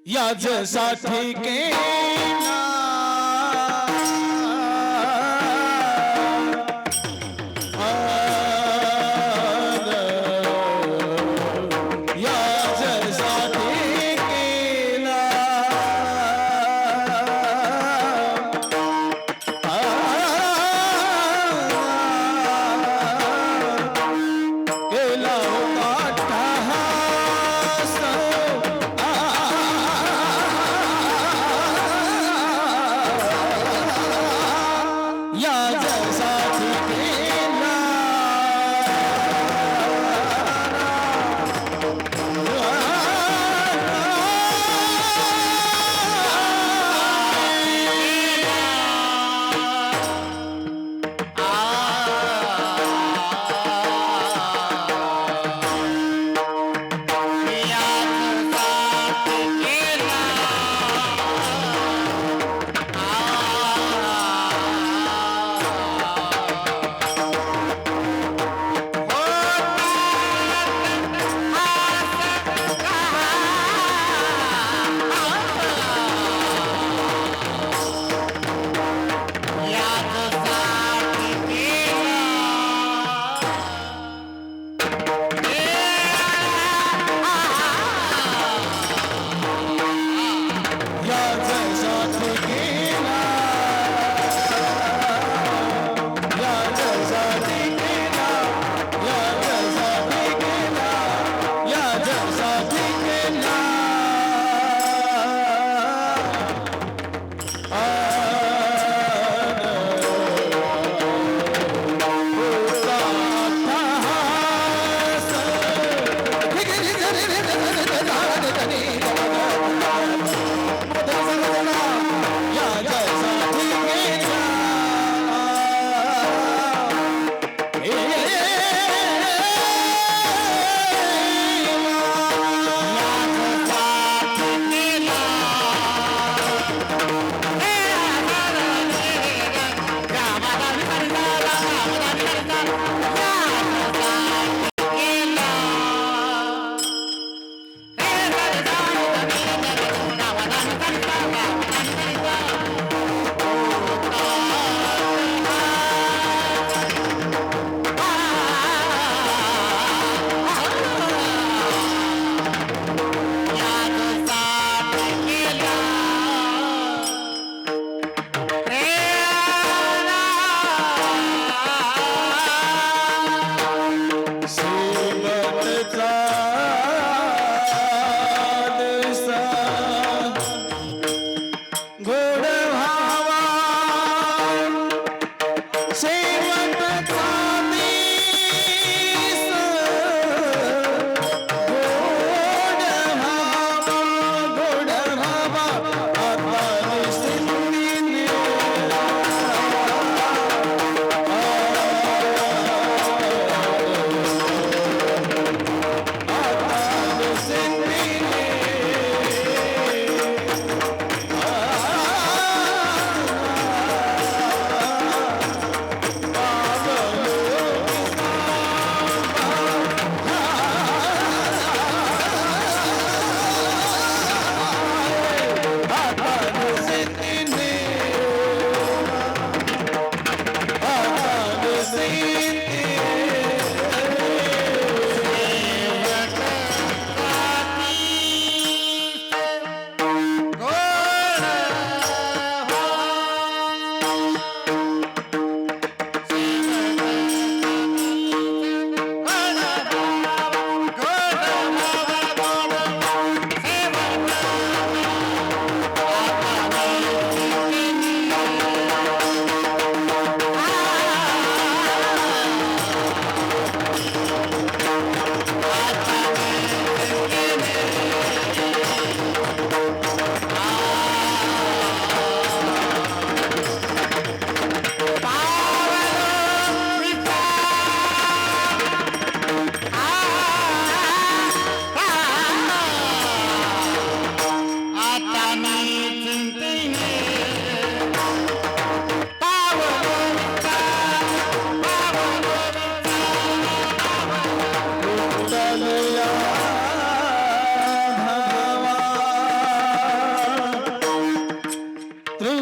याच्यासाठी केला याच्यासाठी केला केला होता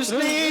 सृष्टीया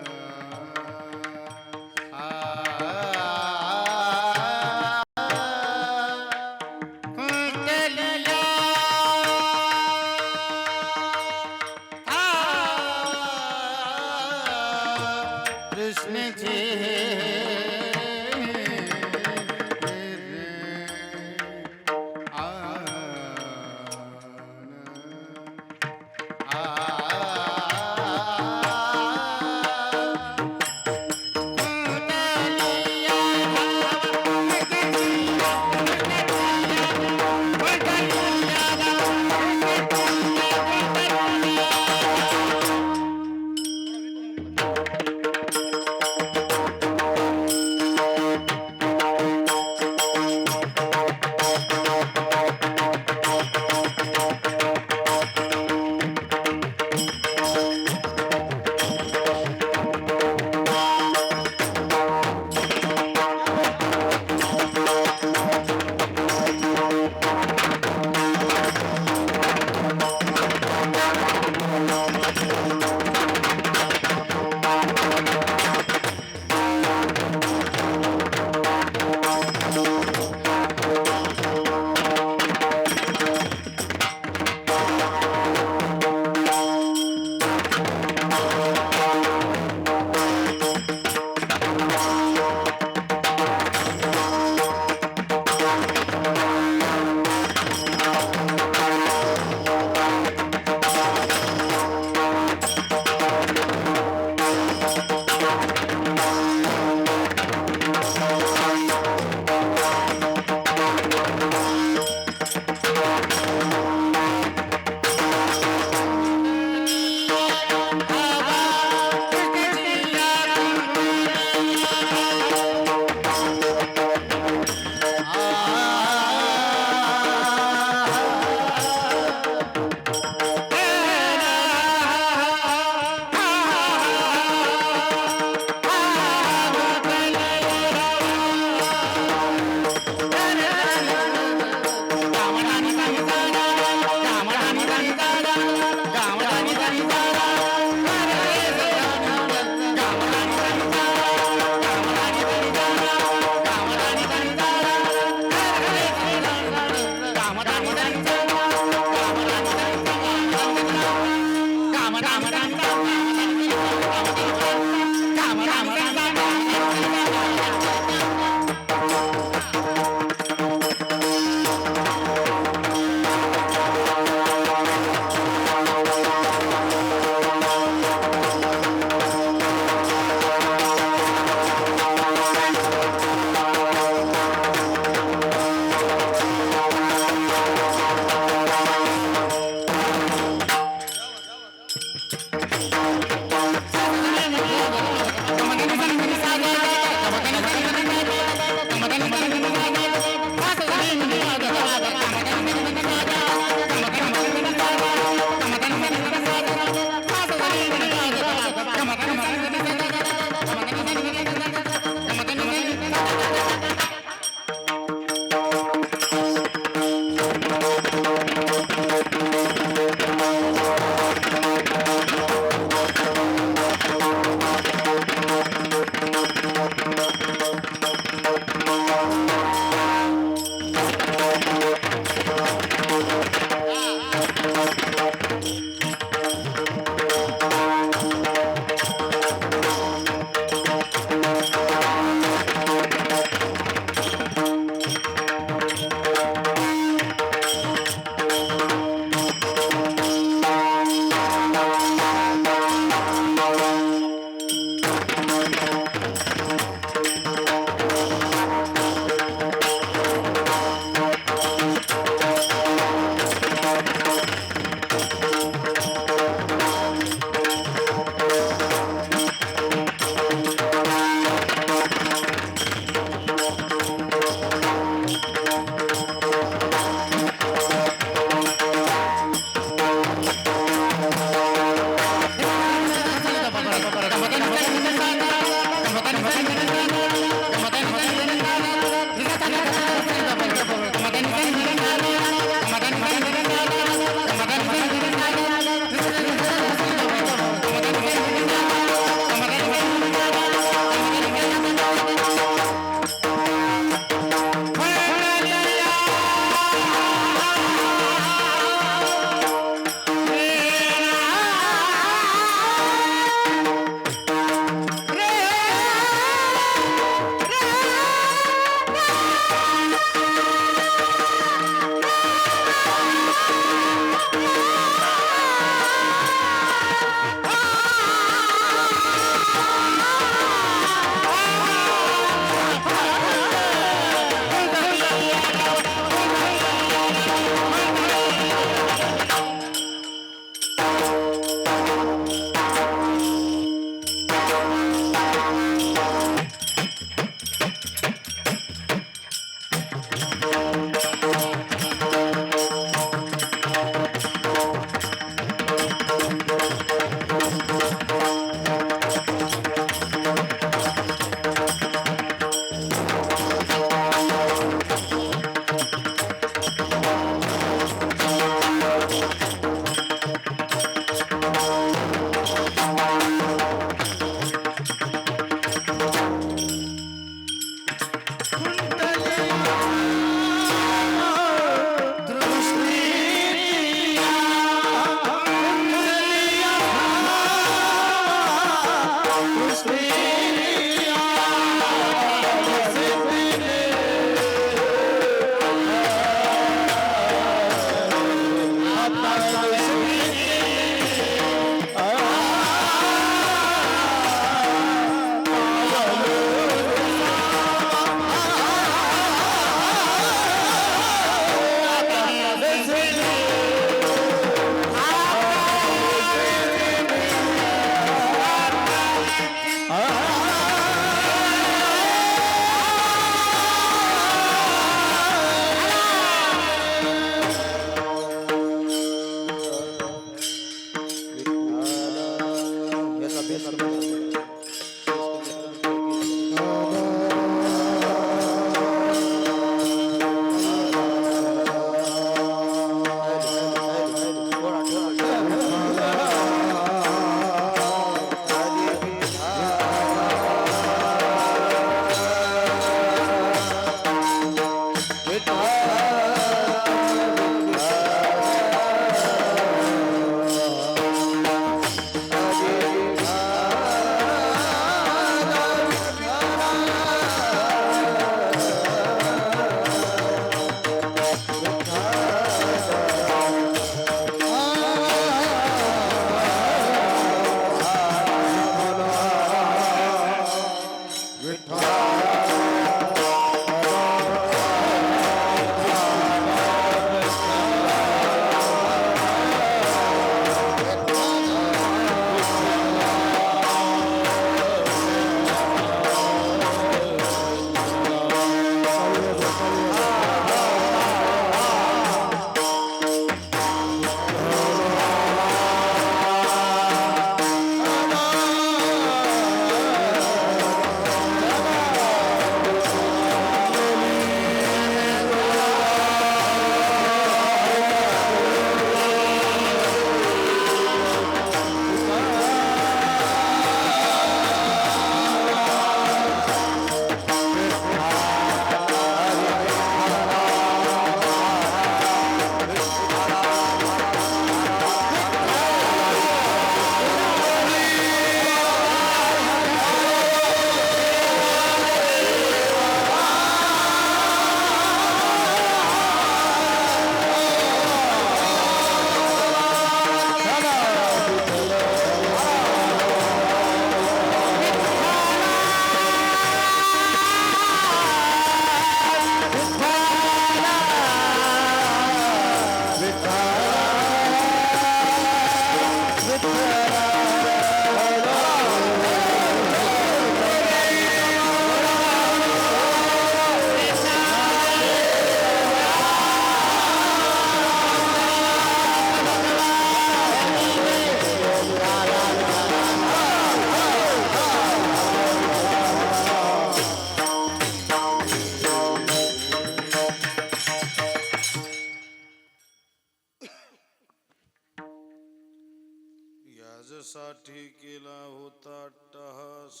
माझ्यासाठी केला होता अट्टहास,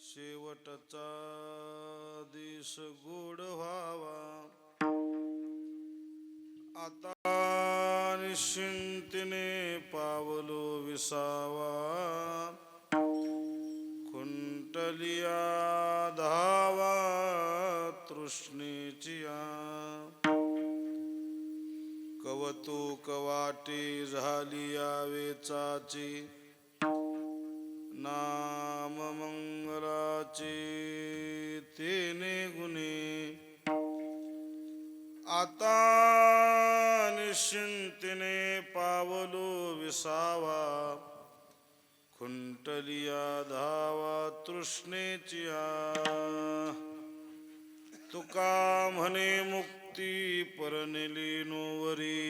शेवटचा दिस गोड व्हावा. आता निश्चिंतीने पावलो विसावा, खुंटलिया धावा तृष्णेचिया. कवतुक वाटी झाली या वेचाची, नाम मंगलाची तेने गुणे. आता निश्चिंतीने पावलो विसावा, खुंटलिया धावा तृष्णेचिया. तुका म्हणे मुक्ती परनेली नोवरी,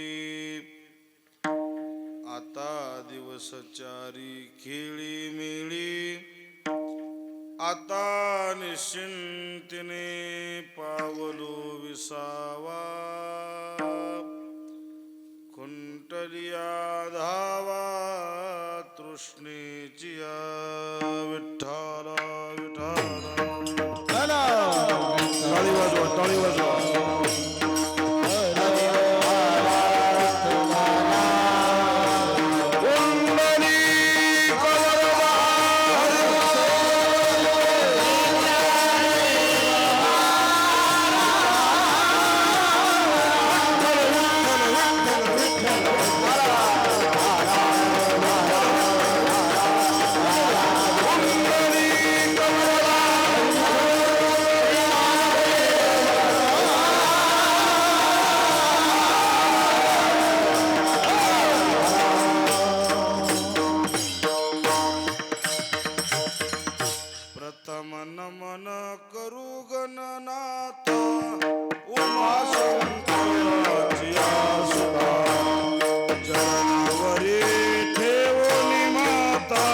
आता दिवस चारी खेळी मिळी. आता निश्चिंतीने पावलो विसावा, खुंटलिया धावा तृष्णेचिया. विठ्ठला विठ्ठला. टाळी वाजवा, टाळी वाजवा. नमन करू गणनाथ, उमा शंकराची आसुता. जनावरे ठेवली माता,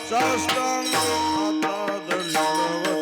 साष्टांग आता दंडवत.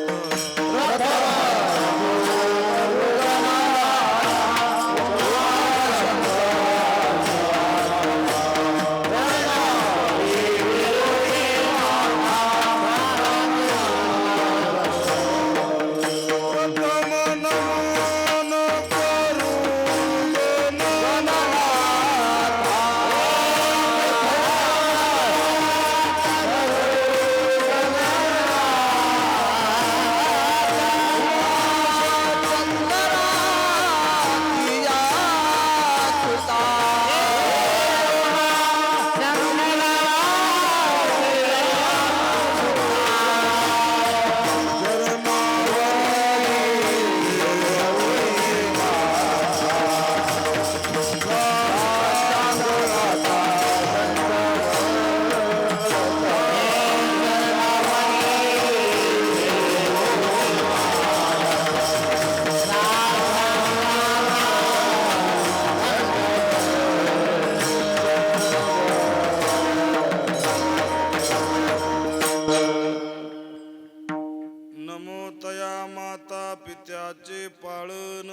नमो तया माता पित्याचे पाळन,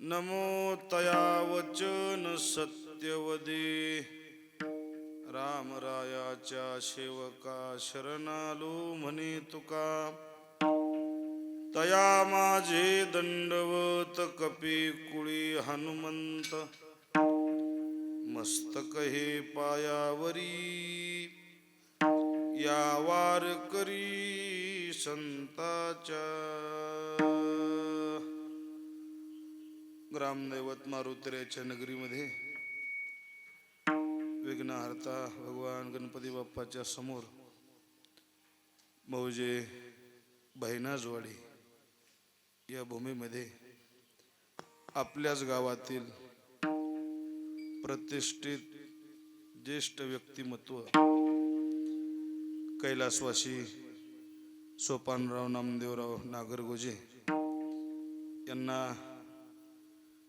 नमो तया वचन सत्यवदे. रामरायाच्या सेवका शरणालो म्हणे तुका, तया माझे दंडवत कपी कुळी हनुमंत. मस्तक हे पायावरी, या वारकरी संताच्या. ग्रामदैवत मारुतीच्या नगरीमध्ये विघ्नहर्ता भगवान गणपती बाप्पाच्या समोर मौजे बहिणाजवाडी या भूमीमध्ये आपल्याच गावातील प्रतिष्ठित ज्येष्ठ व्यक्तिमत्व कैलासवासी सोपानराव नामदेवराव नागरगोजे यांना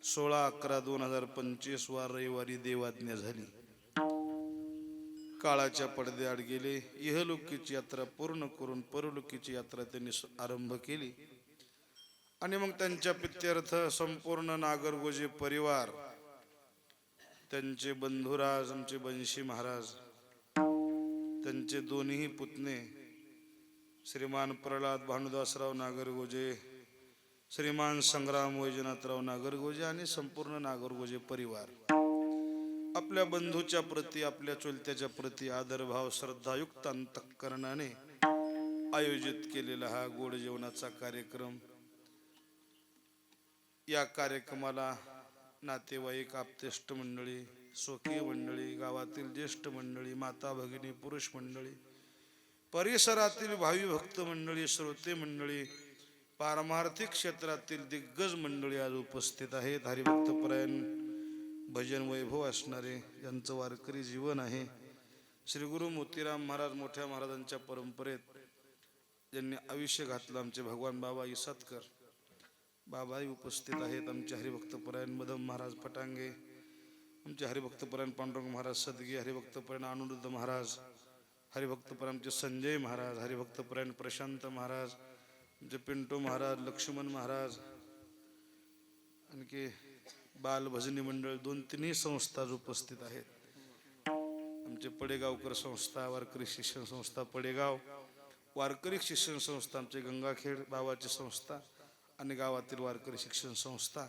16/11/2025 वार रविवारी देवाज्ञा झाली. काळाच्या पडद्याआड गेले. इहलोकीची यात्रा पूर्ण करून परलोकीची यात्रा त्यांनी आरंभ केली. आणि मग त्यांच्या प्रित्यर्थ संपूर्ण नागरगोजे परिवार त्यांचे बंधुराज आमचे बंशी महाराज, त्यांचे दोन्ही पुतणे श्रीमान प्रल्हाद भानुदासराव नागरगोजे, श्रीमान संग्राम वैजनाथराव नागरगोजे आणि संपूर्ण नागरगोजे परिवार आपल्या बंधूच्या प्रती, आपल्या चुलत्याच्या प्रती आदरभाव श्रद्धायुक्त अंतःकरणाने आयोजित केलेला हा गोड जेवणाचा कार्यक्रम. या कार्यक्रमाला नातेवाईक, आप्तेष्ट मंडळी, स्वकीय मंडळी, गावातील ज्येष्ठ मंडळी, माता भगिनी, पुरुष मंडळी, परिसरातील भावी भक्त मंडळी, श्रोते मंडळी, पारमार्थिक क्षेत्रातील दिग्गज मंडळी आज उपस्थित आहेत. हरिभक्तपरायण भजन वैभव असणारे ज्यांचं वारकरी जीवन आहे, श्री गुरु मोतीराम महाराज मोठ्या महाराजांच्या परंपरेत ज्यांनी आयुष्य घातलं, आमचे भगवान बाबा इसातकर बाबाही उपस्थित आहेत. आमचे हरिभक्तपरायण मदम महाराज पटांगे, आमचे हरिभक्तपरायण पांडुरंग महाराज सदगे, हरिभक्तपरायण अनुरुद्ध महाराज, हरिभक्तपरायण आमचे संजय महाराज, हरिभक्तपरायण प्रशांत महाराज, आमचे पिंटू महाराज, लक्ष्मण महाराज, आणखी बाल भजनी मंडळ 2-3 संस्था उपस्थित आहेत. आमचे पडेगावकर संस्था, वारकरी शिक्षण संस्था पडेगाव, वारकरी शिक्षण संस्था आमचे गंगाखेड बाबाची संस्था आणि गावातील वारकरी शिक्षण संस्था,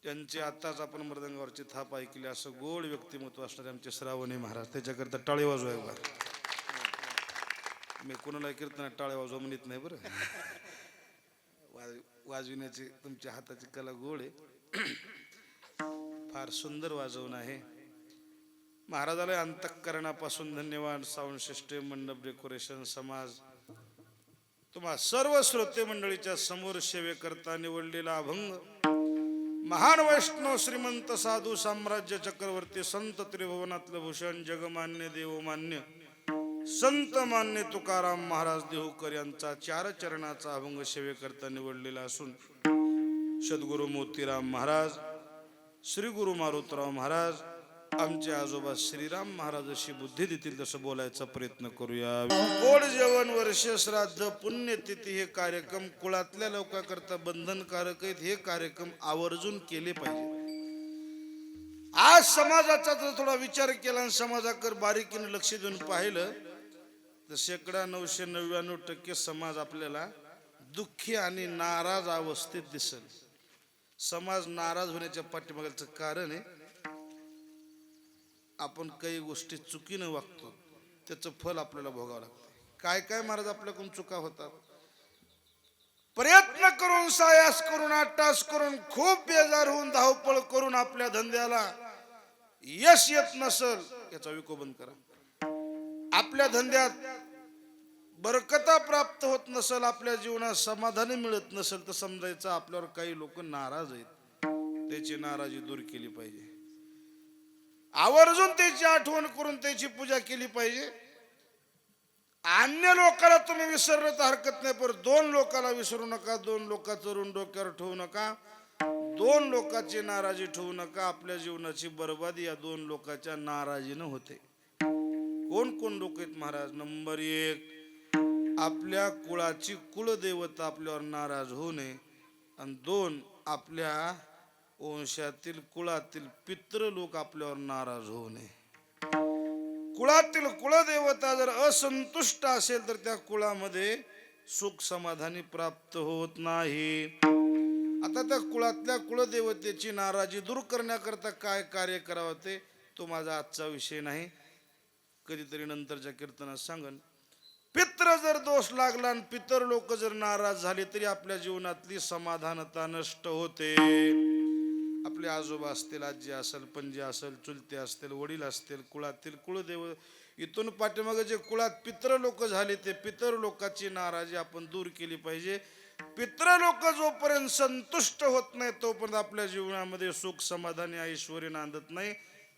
त्यांचे आताच आपण मृदंगावरची थाप ऐकली असं गोड व्यक्तिमत्व असणारे आमचे श्रावणी महाराज, त्याच्याकरता टाळे वाजवाय. मी कोणाला कीर्तनात टाळे वाजवा म्हणत नाही बरं. वाजविण्याची तुमच्या हाताची कला गोड आहे, फार सुंदर वाजवून आहे. महाराजाला अंतःकरणापासून धन्यवाद. साऊंड सिस्टीम, मंडप डेकोरेशन, समाज, तुम्हा सर्व श्रोते मंडळीच्या समोर सेवेकरता निवडलेला अभंग महान वैष्णव श्रीमंत साधू साम्राज्य चक्रवर्ती संत त्रिभुवनातलं भूषण जगमान्य देवमान्य संत मान्य तुकाराम महाराज देहूकर यांचा 4 चरणाचा अभंग सेवेकरता निवडलेला असून सद्गुरु मोतीराम महाराज, श्री गुरु मारुतराव महाराज, आमचे आजोबा श्रीराम महाराज अशी बुद्धी देतील तसं बोलायचा प्रयत्न करूया. गोड जेवण, वर्ष श्राद्ध, पुण्यतिथी हे कार्यक्रम कुळातल्या लोकांकरता बंधनकारक आहेत. हे कार्यक्रम आवर्जून केले पाहिजे. आज समाजाचा जर थोडा विचार केला आणि समाजाकडे बारीकीने लक्ष देऊन पाहिलं तर 999% समाज आपल्याला दुःखी आणि नाराज अवस्थेत दिसेल. समाज नाराज होण्याच्या पाठीमागचं कारण आहे आपण काही गोष्टी चुकीनं वागतो, त्याचं फल आपल्याला भोगावं लागतं. काय काय महाराज आपल्याकडून चुका होतात. प्रयत्न करून, सायास करून, अट्टास करून, खूप बेजार होऊन, धावपळ करून आपल्या धंद्याला यश येत नसल, याचा विकोपन करा. आपल्या धंद्यात बरकता प्राप्त होत नसल, आपल्या जीवनात समाधान मिळत नसेल तर समजायचं आपल्यावर काही लोक नाराज आहेत. त्याची नाराजी दूर केली पाहिजे. आवर्जून त्याची आठवण करून त्याची पूजा केली पाहिजे. अन्य लोकांना तुम्ही विसरलं तर हरकत नाही, पण 2 लोकांना विसरू नका. 2 लोकांचं ऋण डोक्यावर ठेवू नका. 2 लोकांची नाराजी ठेवू नका. आपल्या जीवनाची बर्बादी या 2 लोकांच्या नाराजीनं होते. कोण कोण लोक आहेत महाराज? नंबर 1, आपल्या कुळाची कुलदेवता आपल्यावर नाराज होऊ नये. आणि 2, आपल्या वंशातील कुळातील पितृ लोक आपल्यावर नाराज होऊ नये. कुळातील कुलदेवता जर असंतुष्ट असेल तर त्या कुळामध्ये सुख समाधानी प्राप्त होत नाही. आता त्या कुळातल्या कुलदेवतेची नाराजी दूर करण्याकरता काय कार्य करावं ते तो माझा आजचा विषय नाही, कधीतरी नंतरच्या कीर्तनात सांगन. पितृ जर दोष लागला आणि पितर लोक जर नाराज झाले तरी आपल्या जीवनातली समाधानता नष्ट होते. आपले आजोबा असतील, आजी असेल, पणजी असेल, चुलते असतील, वडील असतील, कुळातील कुळदेव, इथून पाठीमागे जे कुळात पितृ लोक झाले ते पितर लोकांची नाराजी आपण दूर केली पाहिजे. पितृ लोक जोपर्यंत संतुष्ट होत नाही तोपर्यंत आपल्या जीवनामध्ये सुख समाधानी ऐश्वर्य नांदत नाही,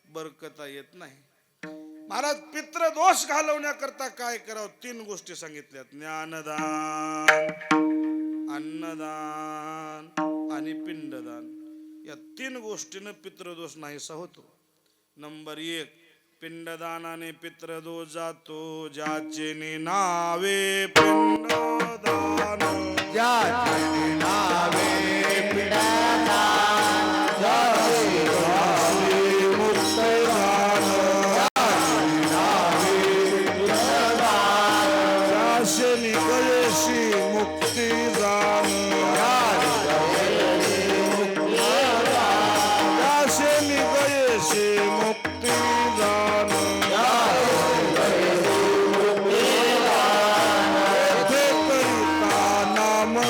बरकता येत नाही. महाराज पितृ दोष घालवण्याकरता काय करावं 3 गोष्टी सांगितल्यात. ज्ञानदान, अन्नदान आणि पिंडदान. या 3 गोष्टीनं पितृदोष नाहीसा होतो. नंबर 1, पिंडदानाने पितृदोष जातो. ज्याचे नावे पिंडदान, ज्याचे नावे पिंडदान, ज्याचे नावे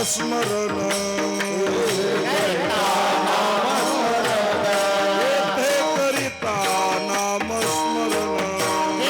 स्मरण येथे करिता नाम स्मरण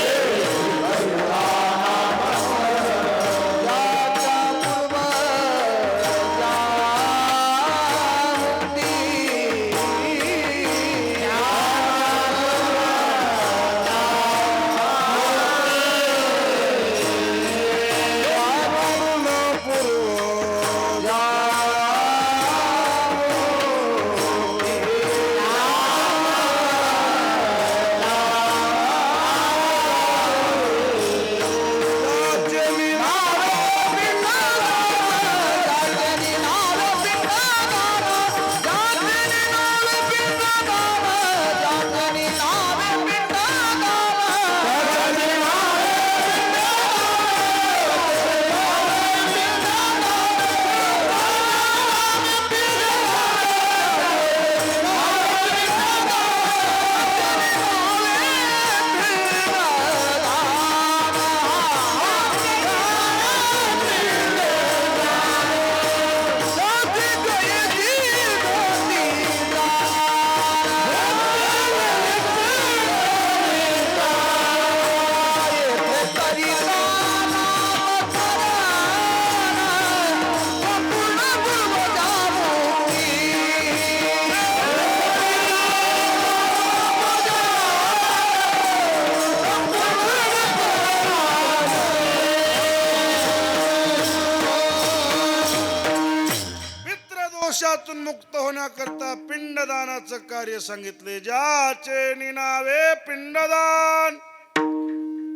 दोषातून मुक्त होण्याकरता पिंडदानाचं कार्य सांगितले. ज्याचे निनावे पिंडदान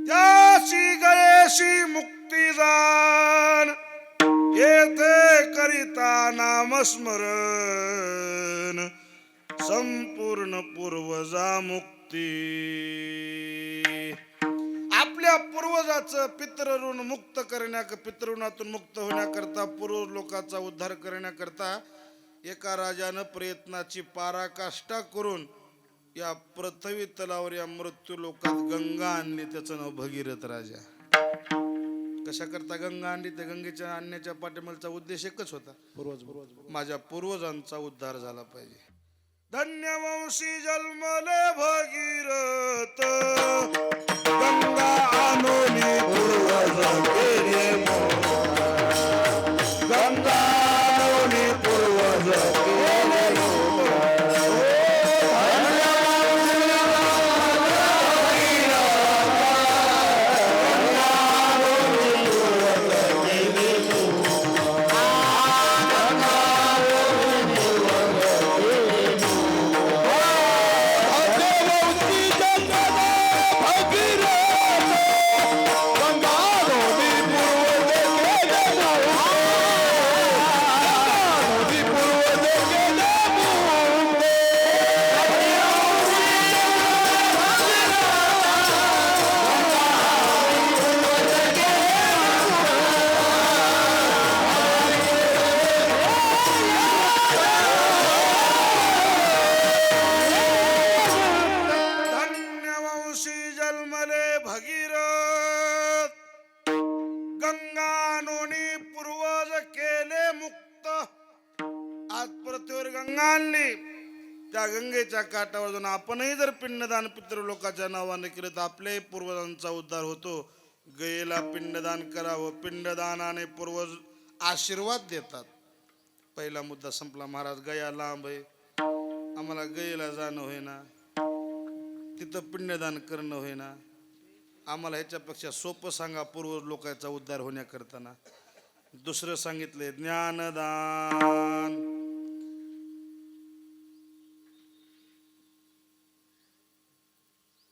त्याची गयेशी मुक्तिदान येथे करिता नामस्मरण संपूर्ण पूर्वजा मुक्ती. आपल्या पूर्वजाचं पितृऋण मुक्त पितृऋणातून मुक्त होण्याकरता पूर्व लोकांचा उद्धार करण्याकरता एका राजानं प्रयत्नाची पराकाष्ठा करून या पृथ्वी तलावर या मृत्यू लोकात गंगा आणली. त्याचं नाव भगीरथ राजा. कशा करता गंगा आणली? त्या गंगेच्या आणण्याच्या पाठीमागचा उद्देश एकच होता, माझ्या पूर्वजांचा उद्धार झाला पाहिजे. धन्यवंशी जन्मले भगीरथ गंगा आणोनी पूर्वज केले गंगा आणोनी पूर्वज केले भगीरथ गंगा नोनी पूर्वज केले मुक्त. आज पृथ्वीवर गंगा आणली. त्या गंगेच्या काठावर जाऊन आपणही जर पिंडदान पितृलोकाच्या नावाने केलं तर आपल्याही पूर्वजांचा उद्धार होतो. गयेला पिंडदान करावं. पिंडदानाने पूर्वज आशीर्वाद देतात. पहिला मुद्दा संपला. महाराज गया लांब आहे, आम्हाला गयेला जाणं होईना, तिथं पिंडदान करणं होईना. आम्हाला ह्याच्यापेक्षा सोपं सांगा पूर्वज लोकांचा उद्धार होण्याकरताना. दुसरं सांगितलंय ज्ञानदान.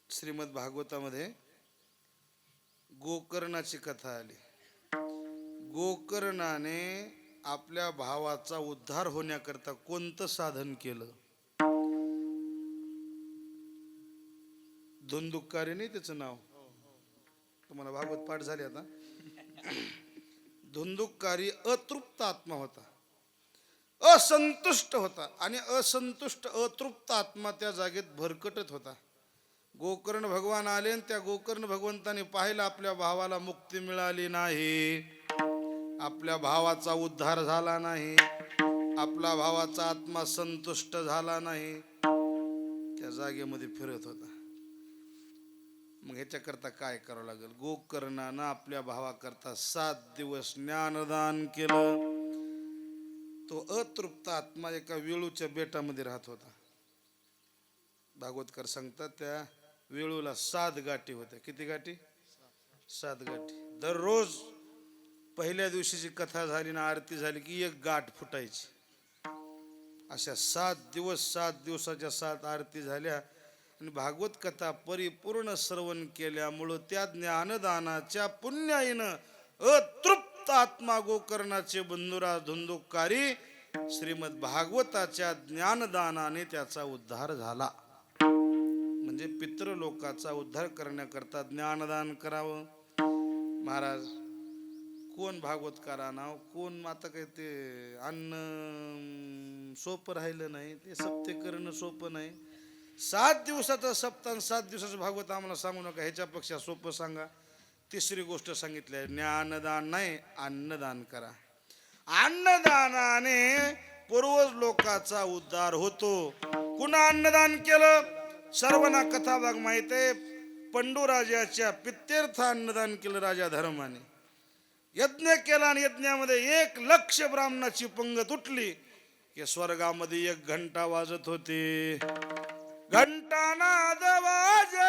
श्रीमद भागवतामध्ये गोकर्णाची कथा आली. गोकर्णाने आपल्या भावाचा उद्धार होण्याकरता कोणतं साधन केलं? धुंदुकारी नाही त्याचं नाव, तुम्हाला भागवत पाठ झाले आता. धुंदुकारी अतृप्त आत्मा होता, असंतुष्ट होता, आणि असंतुष्ट अतृप्त आत्मा त्या जागेत भरकटत होता. गोकर्ण भगवान आले आणि त्या गोकर्ण भगवंताने पाहिलं आपल्या भावाला मुक्ती मिळाली नाही. आपल्या भावाचा उद्धार झाला नाही, आपला भावाचा आत्मा संतुष्ट झाला नाही, त्या जागेमध्ये फिरत होता. मग ह्याच्याकरता काय करावं लागेल? गोकर्णानं आपल्या भावाकरता 7 दिवस ज्ञानदान केलं. तो अतृप्त आत्मा एका वेळूच्या बेटामध्ये राहत होता. भागवतकर सांगतात त्या वेळूला 7 गाठी होत्या. किती गाठी? 7 गाठी. दररोज पहिल्या दिवशीची कथा झाली ना, आरती झाली की एक गाठ फुटायची. अशा 7 दिवस, 7 दिवसाच्या 7 आरती झाल्या आणि भागवत कथा परिपूर्ण श्रवण केल्यामुळं त्या ज्ञानदानाच्या पुण्याईनं अतृप्त आत्मा गोकर्णाचे बंधुराज धुंदुकारी श्रीमद भागवताच्या ज्ञानदानाने त्याचा उद्धार झाला. म्हणजे पितृलोकाचा उद्धार करण्याकरता ज्ञानदान करावं. महाराज कोण भागवतकार आणाव, कोण आता काय ते अन्न सोपं राहिलं नाही, ते सप्ते करणं सोपं नाही. 7 दिवसाचा सप्ताह, 7 दिवसाचं भागवत आम्हाला सांगू नका, ह्याच्यापेक्षा सोपं सांगा. तिसरी गोष्ट सांगितली आहे, ज्ञानदान नाही अन्नदान करा. अन्नदानाने पूर्वज लोकाचा उद्धार होतो. कुणा अन्नदान केलं? सर्वांना कथा भाग माहित आहे. पंडूराजाच्या पित्यर्थ अन्नदान केलं राजा धर्माने. यज्ञ केला आणि यज्ञामध्ये 1,00,000 ब्राह्मणाची पंगत उठली की स्वर्गामध्ये 1 घंटा वाजत होते. घंटानाद वाजे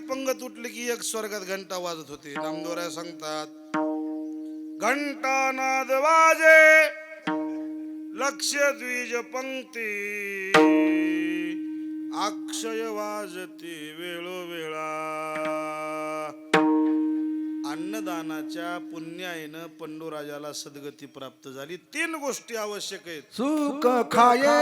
पंगत उठली की 1 स्वर्गात घंटा वाजत होती. नामदेवराय सांगतात, घंटानाद वाजे लक्ष द्विज पंक्ती अक्षय वाजती वेळोवेळा. अन्नदानाच्या पुण्याईनं पंडूराजाला सद्गती प्राप्त झाली. 3 गोष्टी आवश्यक आहेत. सुख खाये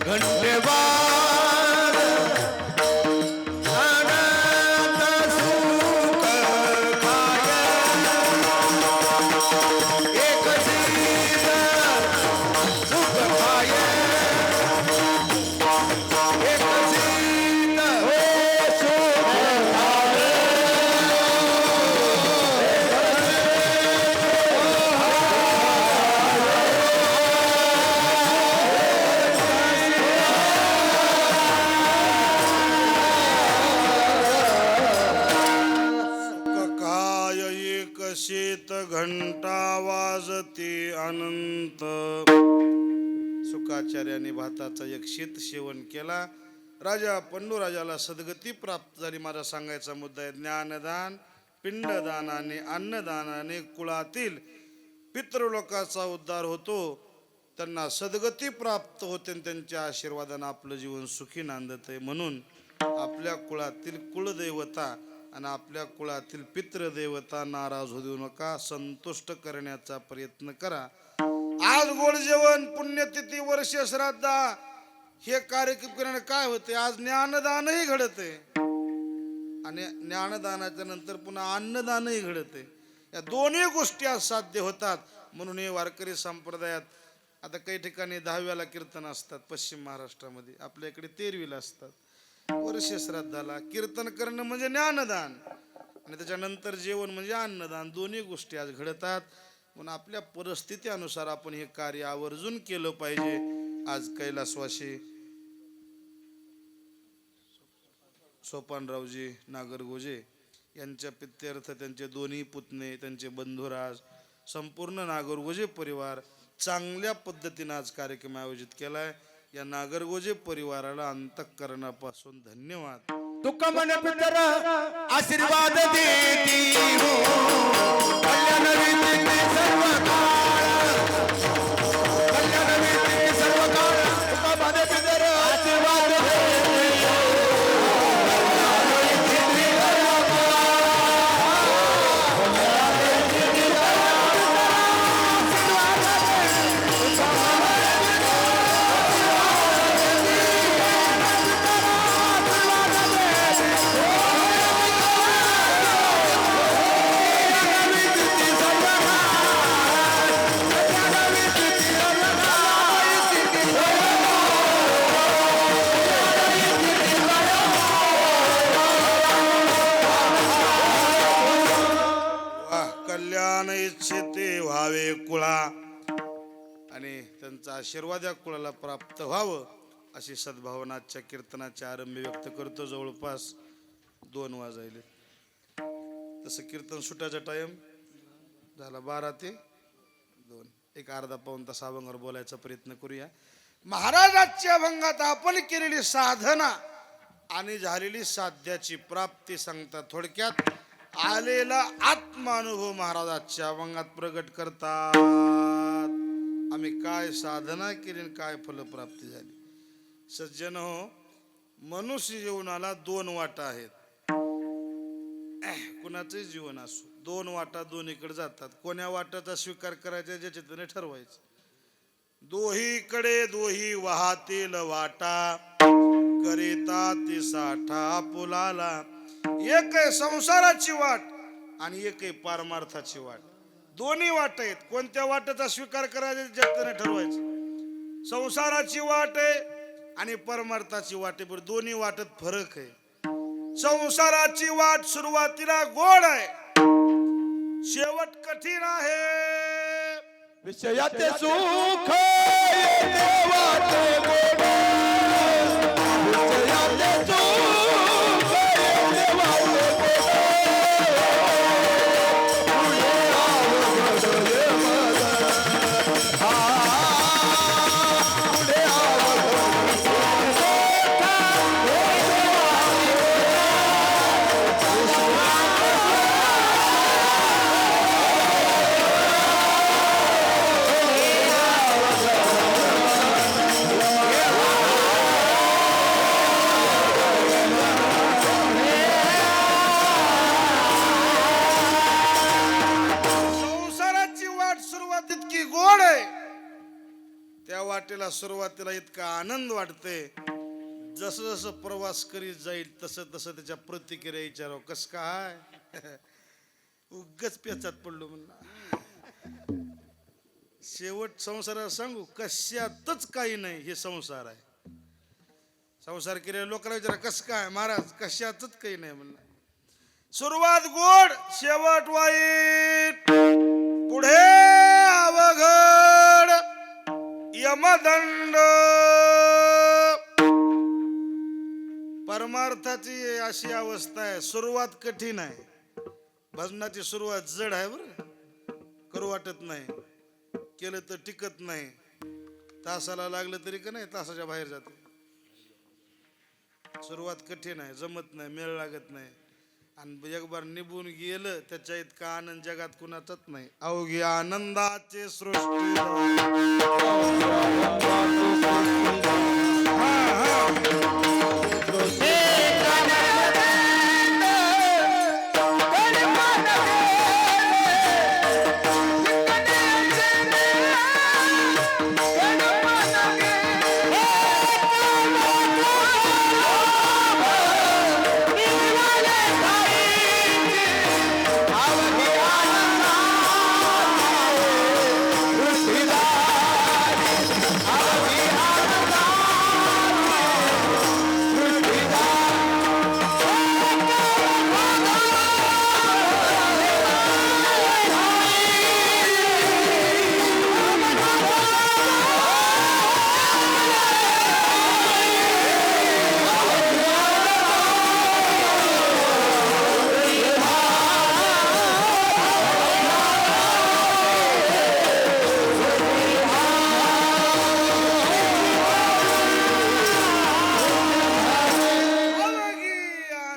घंटेवार आनंद सुख वाजते अनंत. सुखाचार्याने भाताचा एक शीत सेवन केला. राजा पंडूराजाला सद्गती प्राप्त झाली. माझा सांगायचा मुद्दा आहे ज्ञानदान, पिंडदानाने, अन्नदानाने कुळातील पितृलोकाचा उद्धार होतो, त्यांना सद्गती प्राप्त होते आणि त्यांच्या आशीर्वादाने आपलं जीवन सुखी नांदत आहे. म्हणून आपल्या कुळातील कुलदेवता आणि आपल्या कुळातील पितृदेवता नाराज होऊ देऊ नका, संतुष्ट करण्याचा प्रयत्न करा. आज गोड जेवण, पुण्यतिथी, वर्ष श्राद्ध हे कार्यक्रम करण्याने काय होते, आज ज्ञानदानही घडते आणि ज्ञानदानाच्या नंतर पुन्हा अन्नदानही घडते. या दोन्ही गोष्टी आज साध्य होतात. म्हणून हे वारकरी संप्रदायात आता काही ठिकाणी 10व्याला कीर्तन असतात, पश्चिम महाराष्ट्रामध्ये आपल्या इकडे 13वीला असतात. वर्ष श्राद्धाला कीर्तन करणं म्हणजे ज्ञानदान आणि त्याच्यानंतर जेवण म्हणजे अन्नदान. दोन्ही गोष्टी आज घडतात. म्हणून आपल्या परिस्थितीनुसार आपण हे कार्य आवर्जून केलं पाहिजे. आज कैलासवासी सोपानरावजी नागरगोजे यांच्या प्रित्यर्थ त्यांचे दोन्ही पुतणे, त्यांचे बंधुराज, संपूर्ण नागरगोजे परिवार चांगल्या पद्धतीने आज कार्यक्रम आयोजित केलाय. या नागरगोजे परिवाराला अंतःकरणापासून धन्यवाद. तुका मन पितर आशीर्वाद देती हो, कल्याण रीती सर्व काळ, कल्याण रीती सर्व काळ. तुका मन पितर आशीर्वाद देती हो, कल्याण इच्छिते व्हावे कुळा आणि त्यांचा आशीर्वाद या कुळाला प्राप्त व्हावं अशी सद्भावना आजच्या कीर्तनाच्या आरंभी व्यक्त करतो. जवळपास 2 वाजले. तसं कीर्तन सुटायचा टाइम झाला 12 ते 2. एक अर्धा पाऊण तास अभंगावर बोलायचा प्रयत्न करूया. महाराजांच्या अभंगात आपण केलेली साधना आणि झालेली साध्याची प्राप्ती सांगतात. थोडक्यात आलेला आत्मानुभव महाराजांच्या अभंगात प्रगट करतात. आम्ही काय साधना केली आणि काय फलप्राप्ती झाली. सज्जन हो, मनुष्य जीवनाला 2 वाटा आहेत. कुणाचंही जीवन असो 2 वाटा दोन्हीकडे जातात. कोण्या वाटाचा स्वीकार करायचा ज्याच्या त्याने ठरवायचं. दोहीकडे दोही वाहतील वाटा, करिता ती साठा पुलाला. एक आहे संसाराची वाट आणि एक आहे पारमार्थाची वाट. दोन्ही वाट आहेत. कोणत्या वाटेचा स्वीकार करायचा ज्याने ठरवायचं. संसाराची वाट आहे आणि परमार्थाची वाट आहे. पण दोन्ही वाटेत फरक आहे. संसाराची वाट सुरुवातीला गोड आहे, शेवट कठीण आहे. विषयाचे सुख येते वाटे गोड, विषयाचे सुख येते वाटे गोड. तुझे आवड ये मदन, तुझे त्या वाटेला सुरुवातीला इतका आनंद वाटते. जसं जसं प्रवास करीत जाईल तसं तसं त्याच्या प्रतिक्रिया विचारावं. कस काय उगच पेचात पडलो म्हणला. शेवट संसाराला सांगू कशातच काही नाही. हे संसार आहे. संसार केलेल्या लोकांना विचारा कस काय महाराज, कशातच काही नाही म्हणला. सुरुवात गोड, शेवट वाईट, पुढे अवघड यमदंड. परमार्थाची अशी अवस्था आहे. सुरुवात कठीण आहे. भजनाची सुरुवात जड आहे. बरं खरं वाटत नाही, केलं तर टिकत नाही, तासाला लागलं तरी का नाही तासाच्या बाहेर जाते. सुरुवात कठीण आहे, जमत नाही, मेळ लागत नाही, आणि एक बार निभून गेलं त्याच्या इतका आनंद जगात कुणाचाच नाही. अवघी आनंदाचे सृष्टी.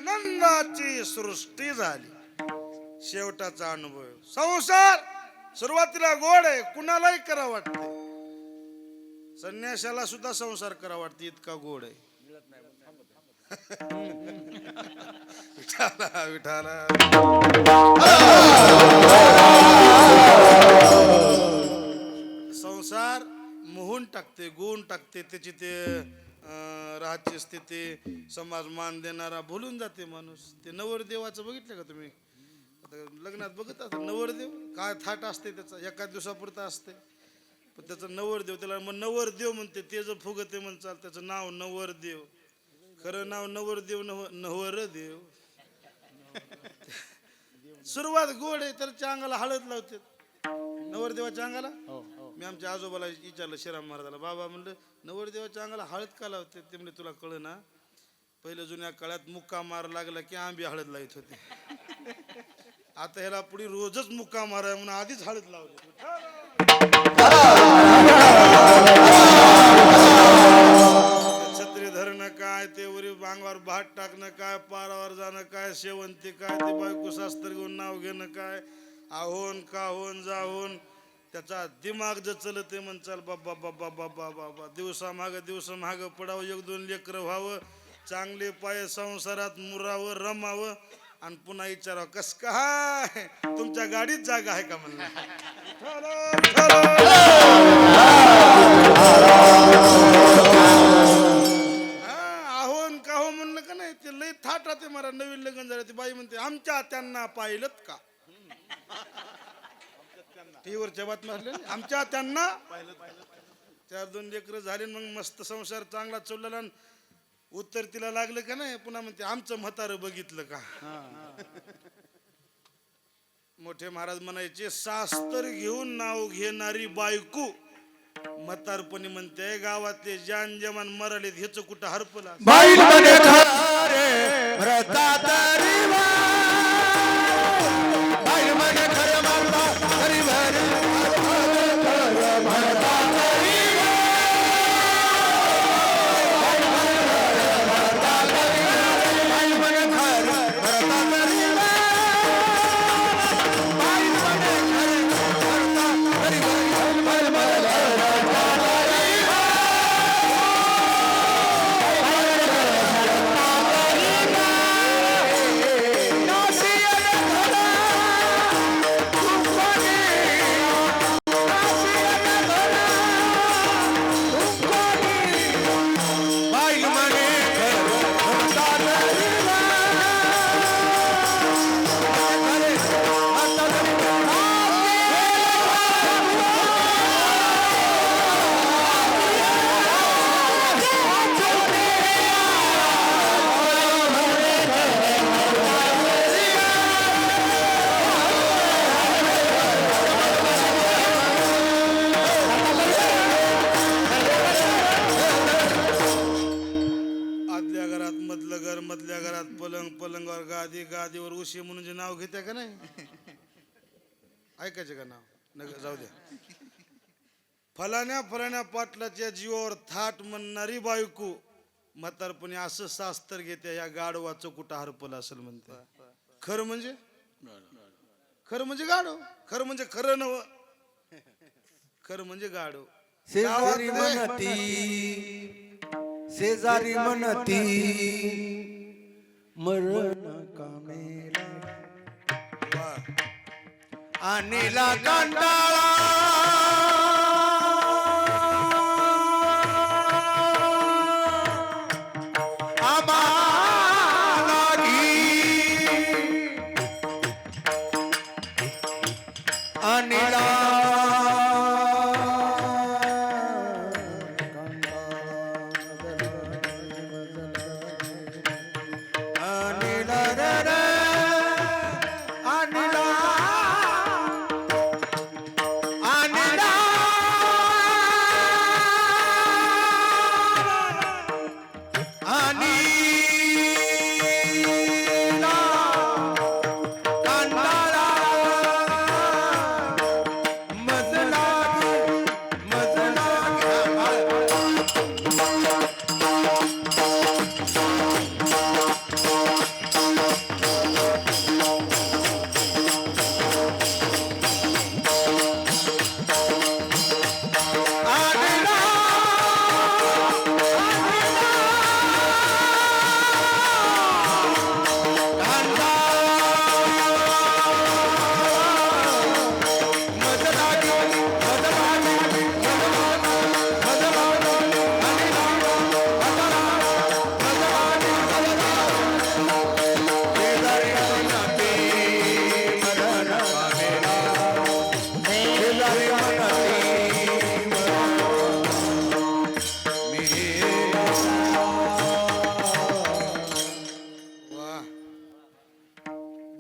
आनंदाची सृष्टी झाली. शेवटाचा अनुभव. संसार सुरुवातीला गोड आहे, कुणालाही करा वाटते, संन्याशाला सुद्धा संसार करा वाटते, इतका गोड आहे. विठाला विठाला. संसार मोहून टाकते, गुण टाकते, त्याची ते राहायची स्थिती, समाज मान देणारा भुलून जाते माणूस. ते नवरदेवाचं बघितलं का तुम्ही? आता लग्नात बघत असता नवरदेव काय थाट असते त्याचा, एका दिवसापुरता असते, पण त्याचं नवरदेव, त्याला मग नवरदेव म्हणते, ते जर फुगते म्हणचाल, त्याचं नाव नवरदेव, खरं नाव नवरदेव नवरदेव. सुरुवात गोड आहे, तर अंगाला हळद लावते नवरदेवाच्या अंगाला. मी आमच्या आजोबाला विचारलं, श्रीराम महाराजाला, बाबा म्हणलं नवरदेवाच्या अंगाला हळद का लावते? ते म्हणजे तुला कळ ना, पहिल्या जुन्या काळात मुक्का मार लागला की आंबी हळद लावत होते, आता ह्याला पुढे रोजच मुक्का माराय म्हणून आधीच हळद लावली. छत्री धरणं काय, ते वरी अंगावर भात टाकणं काय, पारावर जाणं काय, शेवंती काय, ते बायको शास्त्र घेऊन नाव घेणं काय, आहोन काहोन जाहोन, त्याचा दिमाग जर चलते म्हणचाल बाबा बाबा बाबा बाबा, दिवसा माग पडावं, एक दोन लेकरं व्हावं, चांगले पाय संसारात मुरावं, रमावं, आणि पुन्हा विचारावं कस काय तुमच्या गाडीत जागा आहे का म्हणलं. आहोन काहो म्हणलं का नाही, ते लई थाट राहते. मला नवीन लग्न झालं, ती बाई म्हणते आमच्या त्यांना पाहिलं का, टीव्हीवरच्या बातम्या असल्या, आमच्या त्यांना चार दोन लेकरं झाले, मग मस्त संसार चांगला चाललेला, उत्तर तिला लागलं का नाही, पुन्हा म्हणते आमचं म्हातारं बघितलं का. मोठे महाराज म्हणायचे, शास्त्र घेऊन नाव घेणारी बायको म्हातारपणी म्हणते गावातले जान जवान मराले ह्याच कुठं हरपला. गादीवर उशी म्हणून जे नाव घेते का नाही, ऐकायचे का नाव, नका जाऊ द्या. फलाण्या पाटलाच्या जीवावर थाट म्हणणारी बायको म्हातारपणी असं शास्त्र घेते या गाढवाचं कुठं हरपलं असेल म्हणते. खरं म्हणजे गाढव, खरं म्हणजे खरं नव, खरं म्हणजे गाढव. शेजारी म्हणती, शेजारी म्हणती मरण कामेला वा. आणला कंटाळा आम्हाला आणला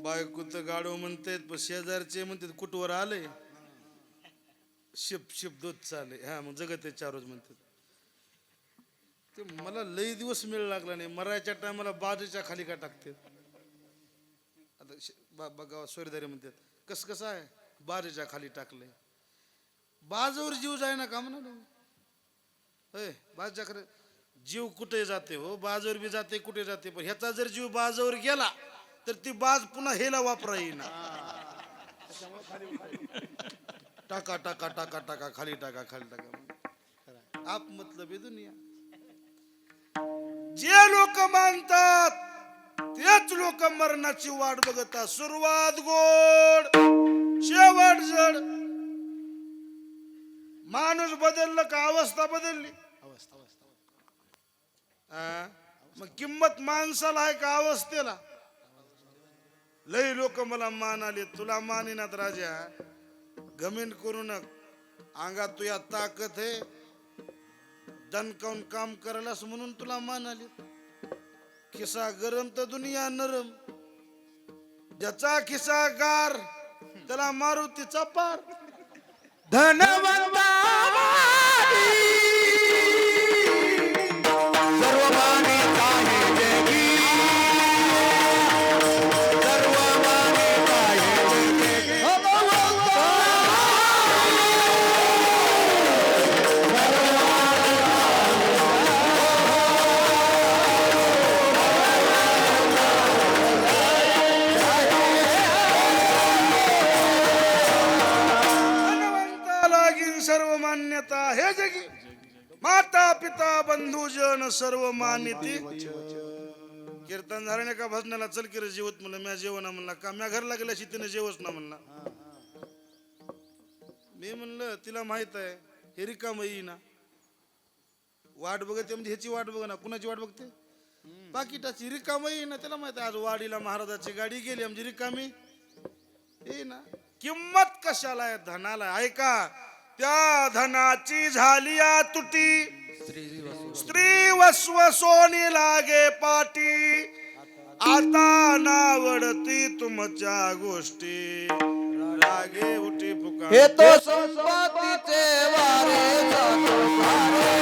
बायकोत गाडो म्हणतात पण शेजारचे म्हणतात कुठवर आले शिप शिप दूध चाले. हा मग जगत चारोज म्हणतात. ते मला लई दिवस मिळ लागला नाही. मरायच्या टायमाला बाजूच्या खाली का टाकते. आता बघा सोयरदारी म्हणतात कस कसं आहे बाजूच्या खाली टाकले. बाजूवर जीव जाय ना का म्हणा. बाजूच्या खरं जीव कुठे जाते हो, बाजूवर बी जाते कुठे जाते. पण ह्याचा जर जीव बाजूवर गेला तर ती बाज पुन्हा हेला वापरा येईना. टाका टाका टाका टाका खाली टाका खाली टाका. आप मतलब आहे दुनिया. जे लोक मानतात तेच लोक मरणाची वाट बघतात. सुरुवात गोड शेवट जड. माणूस बदललं का अवस्था बदलली. मग किंमत माणसाला आहे का अवस्थेला. लई लोक मला मान आले. तुला मानिनात राजा. घमेंड करू नक. अंगात तुया ताकद आहे. दणकावून काम करायलास म्हणून तुला मान आले. खिसा गरम तर दुनिया नरम. ज्याचा खिसा गार त्याला मारुतीचा पार. धनवंता सर्व मानित आहे जगी. सर्व मानित आहे जगी. सर्व मान्यता हे जगी. माता पिता बंधुजन सर्व मानिती. कीर्तन झालं नाही का भजनाला चल की रे जेवत म्हणलं. म्या जेवणा म्हणला का म्या घरला गेल्याशी तिने जेवच ना म्हणला. मी म्हणलं तिला माहित आहे हे रिकाम येईना. वाट बघते म्हणजे ह्याची वाट बघ ना. कुणाची वाट बघते पाकिटाची. रिकाम येईना. त्याला माहित आहे आज वाडीला महाराजाची गाडी गेली म्हणजे रिकामी येईना. किंमत कशाला आहे धनाला. ऐका त्या धनाची झाली तुटी. स्त्री वस्व सोनी लागे पाटी. आता नावडती तुमच्या गोष्टी. रागे उठी पुकार हे तो संपत्तीचे वारे जातो सारे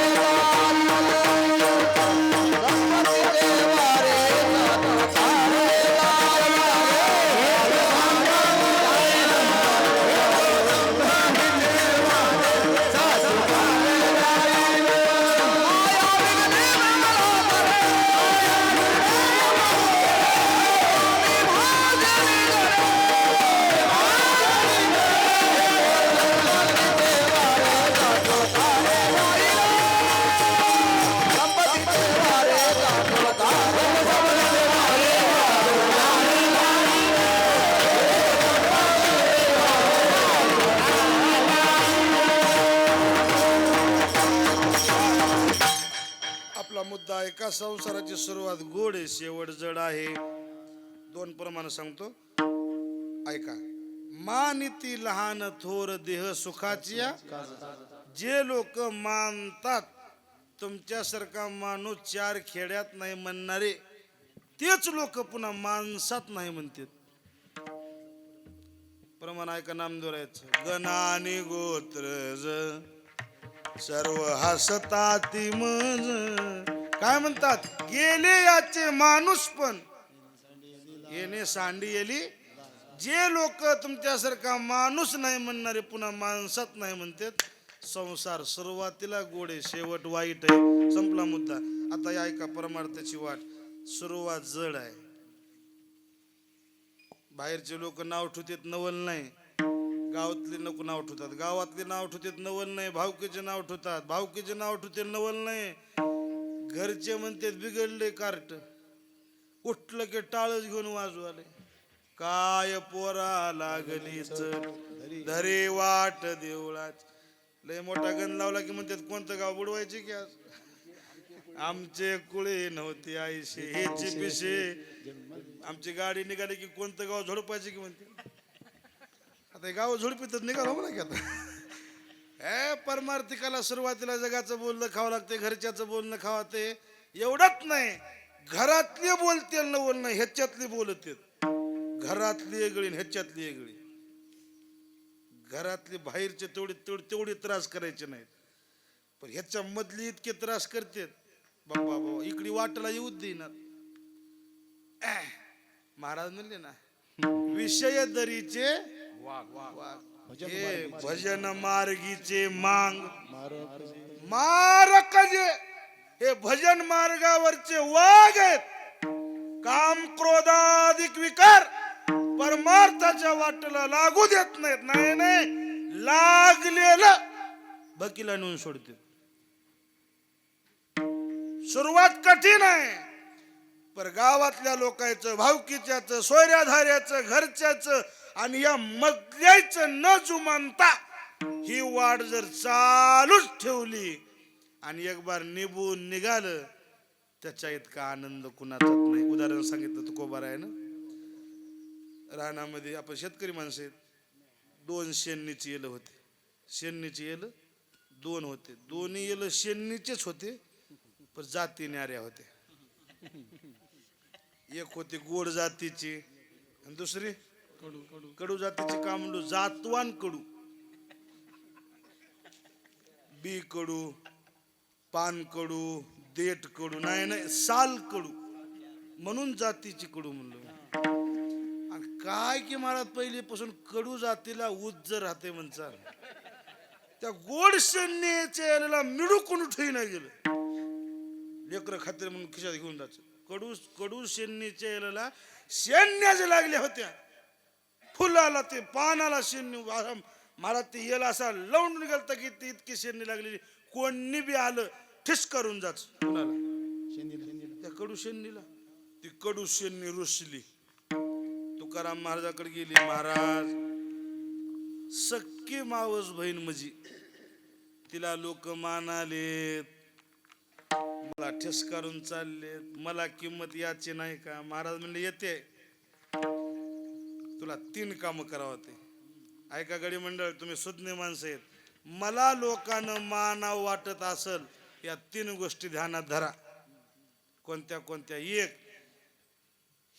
संपत्तीचे वारे जातो सारे. बायका संसाराची सुरुवात गोड आहे, शेवट जड आहे. 2 प्रमाण सांगतो, ऐका. मानिती लहान थोर देह सुखाची, जे लोक मानतात तुमच्यासारखा माणूस 4 खेड्यात नाही म्हणणारे, तेच लोक पुन्हा माणसात नाही म्हणतात. प्रमाण ऐका नामदेवरायचं. गणाने गोत्रज सर्व हसताती मज. काय म्हणतात? गेले याचे माणूस पण येणे सांडी येली. जे लोक तुमच्यासारखा माणूस नाही म्हणणारे पुन्हा माणसात नाही म्हणतात. संसार सुरुवातीला गोड आहे, शेवट वाईट आहे. संपला मुद्दा. आता या ऐका परमार्थाची वाट. सुरुवात जड आहे. बाहेरचे लोक नाव ठेवतात, नवल नाही. गावातले नको नाव ठेवतात, गावातले नाव ठेवतात, नवल नाही. भावकीचे नाव ठेवतात, भावकीचे नाव ठेवते, नवल नाही. घरचे म्हणतात बिघडले कार्ट, उठलं की टाळच घेऊन वाजू आले. काय पोरा लागली चल धरे वाट देवळाच. लय मोठा गण लावला की म्हणतात कोणतं गाव बुडवायचे की आज. आमचे कुळे नव्हते आईशे हेचे पिशे. आमची गाडी निघाली की कोणतं गाव झोडपायचे की म्हणते. आता गाव झोडपीतच निघालो म्हणा की आता. परमार्थिकाला सुरुवातीला जगाचं बोलणं खावं लागते, घरच्याचं बोलणं खावं. ते एवढंच नाही, घरातले बोलते नवल नाही, ह्याच्यातली बोलते. घरातली वेगळी ह्याच्यातली वेगळी. घरातली बाहेरचे तेवढे त्रास करायचे नाहीत, पण ह्याच्या मधली इतके त्रास करते. बाबा बाबा इकडे वाटला येऊ देणार. महाराज म्हणले ना, विषय दरीचे हे भजन मार्गीचे मांग मारक जे हे भजन मार्गावरचे वाघ आहेत. काम क्रोधाधिक विकार परमार्थाच्या वाटेला लागू देत नाहीत. नाही नाही, लागलेलं बकीला नेऊन सोडते. सुरुवात कठीण आहे, पर गावातल्या लोकांचं, भावकीच्याचं, सोयऱ्याधाऱ्याचं, घरच्याचं आणि या मधल्याचं न जुमानता ही वाट जर चालूच ठेवली आणि एक बार निघून निघालं, त्याच्या इतका आनंद कुणाचाच नाही. उदाहरण सांगितलं तुकोबार आहे ना, रानामध्ये आपण शेतकरी माणसं आहेत. 2 शेणीची येलं होते. शेणीची येलं 2 होते. दोन्ही येलं शेणीचेच होते, पण जाती न्याऱ्या होते. एक होती गोड जातीची आणि दुसरी कडू जातीची. का म्हणलो? जातवान कडू, बी कडू, पान कडू, देठ कडू. नाही नाही, साल कडू, म्हणून जातीची कडू म्हणलो. आणि काय की महाराज पहिलेपासून कडू जातीला उज्ज राहते म्हणचा. त्या गोड शेणीच्या याला मिळून ठेवी नाही गेलं. लेकर खातिर म्हणून खिशात घेऊन जायचं. कडू शेणीच्या याला शेण्याच लागल्या होत्या. फुलाला ते पानाला शेणी. महाराज ते येला असा लावून गेलता की ती इतकी शेणी लागलेली, कोणी बी आलं ठिस करून जाच. कुणाला? त्या कडू शेणीला. ती कडू शेणी रुसली. तुकाराम महाराजाकडे गेली. महाराज, सक्की मावस बहीण मजी, तिला लोक मानालेत, मला ठेस करून चाललेत, मला किंमत याची नाही का? महाराज म्हणले येते, तुला 3 कामं करावं. ते ऐका गडी मंडळ, तुम्ही सुज्ञ माणसं आहेत. मला लोकांना मानाव वाटत असल, या 3 गोष्टी ध्यानात धरा. कोणत्या कोणत्या? 1,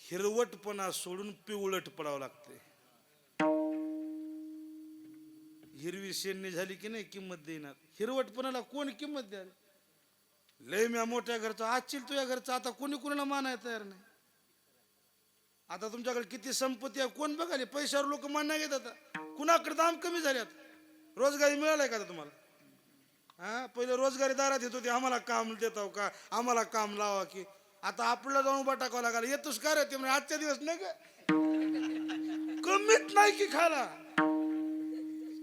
हिरवटपणा सोडून पिवळट पडावं लागते. हिरवी शेणी झाली की नाही किंमत देणार. हिरवटपणाला कोण किंमत द्याल? लय म्या मोठ्या घरचा, आजची तुझ्या घरचा, आता कोणी कोणाला मानाय तयार नाही. आता तुमच्याकडे किती संपत्ती आहे कोण बघाले? पैशावर लोक मान्य घेतात. कुणाकडे दाम कमी झाल्यात. रोजगारी मिळालाय का तुम्हाला? हा, पहिले रोजगारी दारात येत होते, आम्हाला काम देताव का, आम्हाला काम लावा की. आता आपल्याला जाऊन उभा टाकावं लागला. येतोस का रे? ते म्हणजे आजच्या दिवस नाही का कमीत नाही की खाला.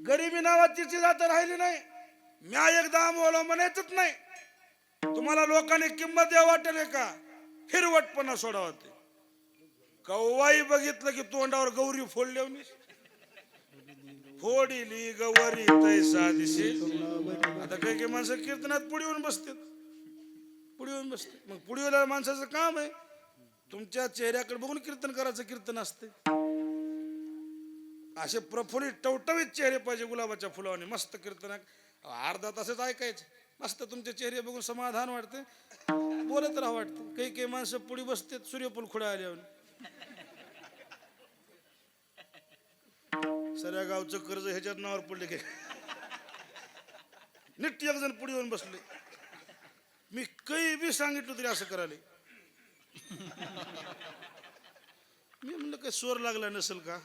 गरिबी नावाची चीज आता राहिली नाही. म्या एकदा आम्हाला म्हणायचंच नाही. तुम्हाला लोकांनी किंमत द्या वाटेल का? हिरवटपणा सोडावा. ते कव्वाई बघितलं की तोंडावर गौरी फोडली. फोडीली गौरी तैसा दिसे. आता काही काही माणसं कीर्तनात पुढे येऊन बसतात. पुढे येऊन बसते. मग पुढे येणाऱ्या माणसाचं काम आहे तुमच्या चेहऱ्याकडे बघून कीर्तन करायचं. कीर्तन असते असे प्रफुल्लित टवटवीत चेहरे पाहिजे गुलाबाच्या फुलावाने. मस्त कीर्तन अर्धा तासच ऐकायचं. मस्त तुमचे चेहरे बघून समाधान वाटते. बोलत राहा वाटते. काही काही माणसं पुढे बसते सूर्यफूल खुडा आल्यावर. सऱ्या गावचं कर्ज ह्याच्यात नावावर पडले की नीट एक जण पुढे येऊन बसले. मी काही बी सांगितलं तरी असं करायला. मी म्हणलं काय स्वर लागला नसेल का.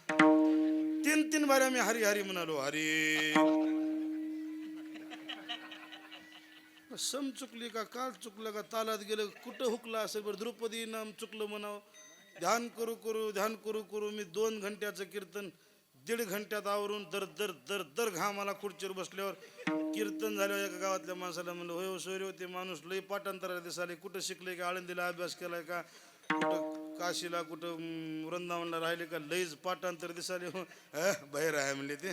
3 बाऱ्या मी हरी हरी म्हणालो. हरी सम चुकली का काल चुकलं का तालात गेलं कुठं हुकला असेल बरं. द्रुपदी नाम चुकलं म्हणावं. ध्यान करू करू ध्यान करू करू मी 2 घंट्याचं कीर्तन 1.5 घंट्यात आवरून दर दर दर दर घामाला खुर्चीवर बसल्यावर कीर्तन झाल्यावर एका गावातल्या माणसाला म्हणलं होय हो सोयरे होते माणूस लई पाठांतराला दिसाले. कुठं शिकले का आळंदीला अभ्यास केलाय का कुठं काशीला कुठं वृंदावनला राहिले का लईच पाठांतर दिसाले. हो बाहेर आहे म्हणले ते.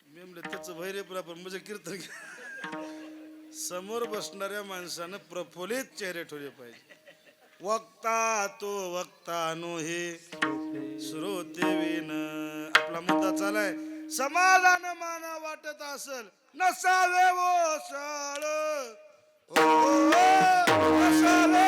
मी म्हणलं त्याचं बाहेर पण म्हणजे कीर्तन समोर बसणाऱ्या माणसानं प्रफुल्लित चेहरे ठेवले पाहिजे. वक्ता तो वक्ता नो हे श्रोते विन. आपला मुद्दा चालाय. समाधान माना वाटत असल नसावे ओसाळ. नसावे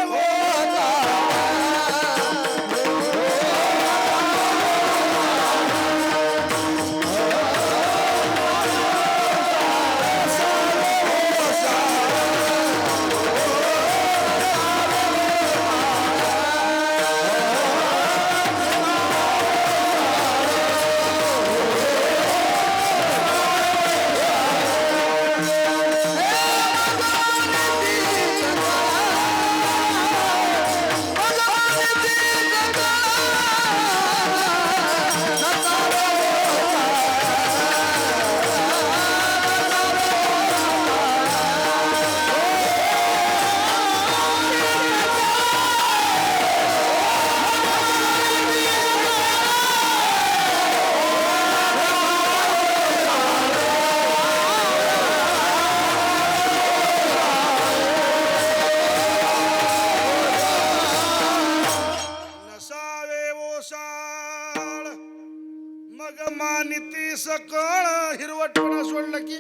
मानिती सकळ. हिरवटपणा सोडला की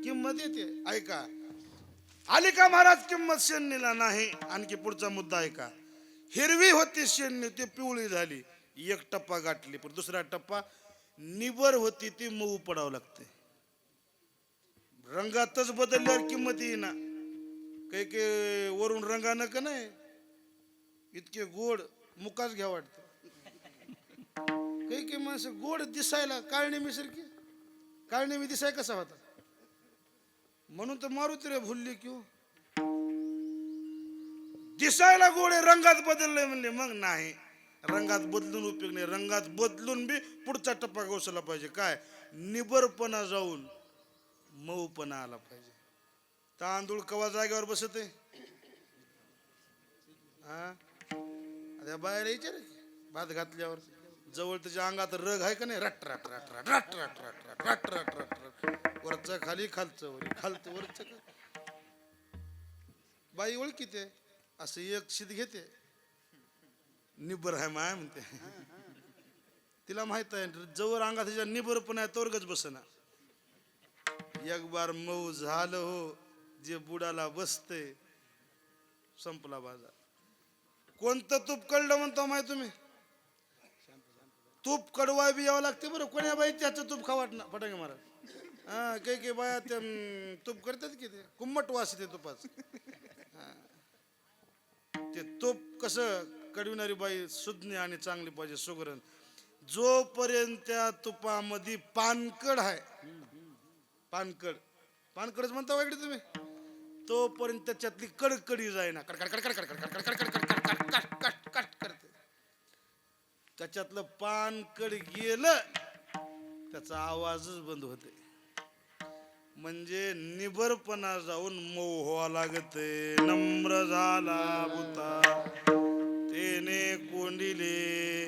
किंमत येते. ऐका आली का महाराज किंमत शेणनीला नाही. आणखी पुढचा मुद्दा ऐका. हिरवी होती शेणनी ती पिवळी झाली. एक टप्पा गाठली पण दुसरा टप्पा निबर होती ती मऊ पडावं लागते. रंगातच बदलल्यावर किंमत येईना. काही काही वरून रंगानं का नाही इतके गोड मुकाच घ्या वाटतं. काही काही माणसं गोड दिसायला काळणी मिसरकी काळणी मी दिसाय कसा होता म्हणून तर मारुती रे भुलली किंवा दिसायला गोड रंगात बदलले म्हणले. मग नाही रंगात बदलून उपयोग नाही. रंगात बदलून बी पुढचा टप्पा गोसला पाहिजे. काय निबरपणा जाऊन मऊपणा आला पाहिजे. तांदूळ कवा जागेवर बसत आहे. हा बाहेर विचार भात घातल्यावर जवळ त्याच्या अंगात रग आहे का नाही. रट रट रट रट रट रट रट रट रट रट रट वरचं खाली खालचं वर खालचं वरचं. बाई ओळखीते असं एक शीत घेते निबर आहे माय म्हणते. तिला माहित आहे जवळ अंगात त्याच्या निबर पण आहे तोरगच बसना. एक बार मऊ झालं हो जे बुडाला बसते संपला बाजार. कोणतं तूप कळलं म्हणतो माहिती तुम्ही. तूप कडवा बी यावं लागते बरं. कोण्या बाई त्याचं तूप खावाट ना फटाके महाराज. हा काही काही बाया ते तूप करतात की ते कुम्मट वास येते तुपाच. ते तूप कसं कडविणारी बाई सुज्ञ आणि चांगली पाहिजे सुगरण. जोपर्यंत त्या तुपामध्ये पानकड आहे पानकड पानकडच म्हणता वेगळे तुम्ही तोपर्यंत त्याच्यातली कडकडी जाईना कडकड कडकड कडकड कडकड कडकड कट कट कट करते. त्याच्यातलं पानकड गेलं त्याचा आवाजच बंद होते. म्हणजे निबरपणा जाऊन मऊ व्हावा लागते. नम्र झाला बुता तेने कोंडिले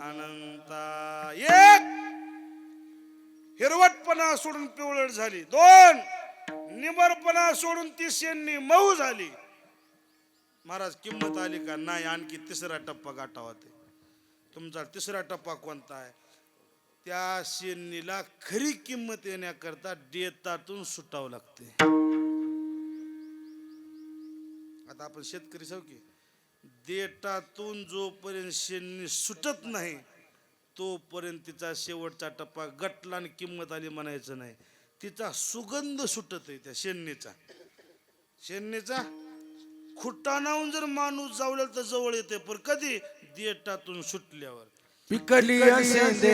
अनंता. एक हिरवटपणा सोडून पिवळट झाली. 2 निबरपणा सोडून ती शेणनी मऊ झाली. महाराज किंमत आली का नाही, आणखी तिसरा टप्पा गाठावा. ते तुमचा तिसरा टप्पा कोणता आहे? त्या शेणनीला खरी किंमत येण्याकरता देतातून सुटावं लागते. आता आपण शेतकरी साव की देटातून जोपर्यंत शेणनी सुटत नाही तोपर्यंत तिचा शेवटचा टप्पा गटला आणि किंमत आली म्हणायचं नाही. तिचा सुगंध सुटत आहे त्या शेणनीचा. शेणनीचा खुटाणाहून जर माणूस जावला तर जवळ येते, पण कधी? देटातून सुटल्यावर. पिकली शेंदे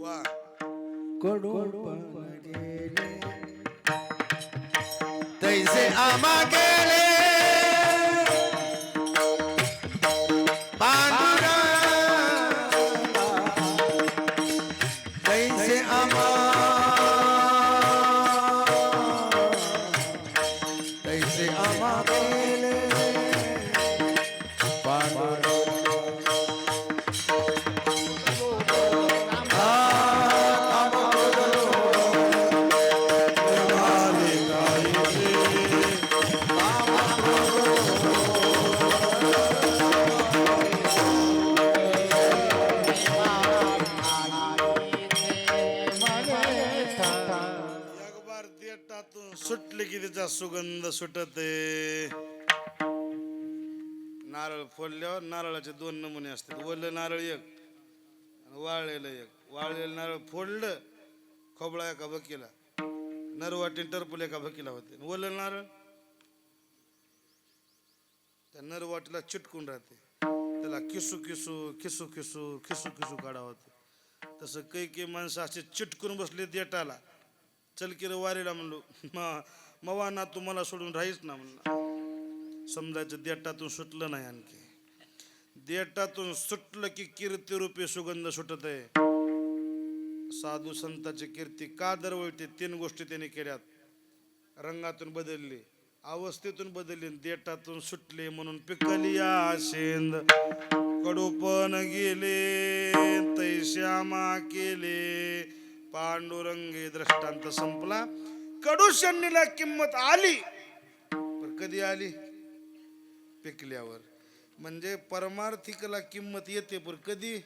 वा कडून गेले तैसे आम्हा गेले पांडुरंगा तैसे आम्हा तैसे आम्हा गेले पांडुरंगा. सुटले की तिचा सुगंध सुटते. नारळ फोडल्यावर नारळाचे दोन नमुने असतात. वल्ल नारळ एक, वाळलेलं एक. वाळलेलं नारळ फोडलं, खोबळा एका भकीला, नरवाटी टरपुल एका भकीला होते. वल्ल नारळ त्या नरवाटीला चिटकून राहते, त्याला किसू किसू खिसू खिसू खिसू खिसू काढावं होते. तसं काही माणसं असे चिटकून बसले देटाला. चल की रे वारीला म्हणलो, मवा ना तू मला सोडून राहीच ना म्हणलं. समजायचं देटातून सुटलं नाही. आणखी देटातून सुटलं की कीर्ती सुगंध सुटत आहे. साधू संतांची कीर्ती का दरवळते? 3 गोष्टी त्यांनी केल्यात. रंगातून बदलली, अवस्थेतून बदलली, देटातून सुटले म्हणून पिकली शेंद कडूपण गेले तैश्यामा केले पांडुरंगे. दृष्टांत संपला. कडू शेणनीला किंमत आली, पण कधी आली? पिकल्यावर. म्हणजे परमार्थिकला किंमत येते, पण कधी?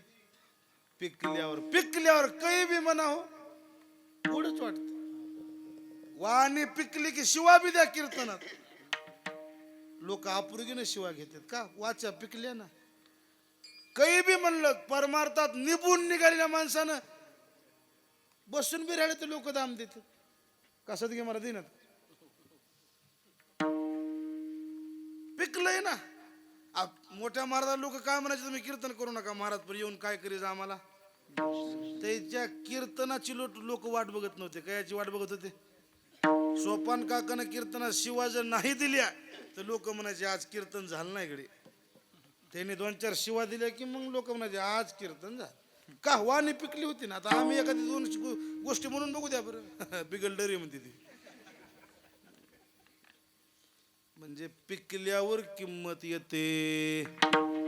पिकल्यावर. पिकल्यावर काही बी म्हणा हो, गोडच वाटत. वाणी पिकली की शिवा बी द्या कीर्तनात. लोक आपुर्गीने शिवा घेतात का? वाचा पिकल्या ना. काही बी म्हणलं परमार्थात निभून निघालेल्या माणसानं बसून बी राहिले तर लोक दाम देतात. कसं घे मला देणार? पिकलंय ना. मोठ्या महाराज लोक काय म्हणायचे? तुम्ही कीर्तन करू नका महाराज, पण येऊन काय करीज आम्हाला? त्याच्या कीर्तनाची लोक वाट बघत नव्हते. कायची वाट बघत होते? सोपान काकानं कीर्तनात शिवा जर नाही दिल्या तर लोक म्हणायचे आज कीर्तन झालं नाही गडे. त्यांनी 2-4 शिवा दिल्या की मग लोक म्हणायचे आज कीर्तन झालं. का? वाणी पिकली होती ना. आता आम्ही एखादी 2 गोष्टी म्हणून बघू द्या बरं. बिगल डरी म्हणते ती. म्हणजे पिकल्यावर किंमत येते.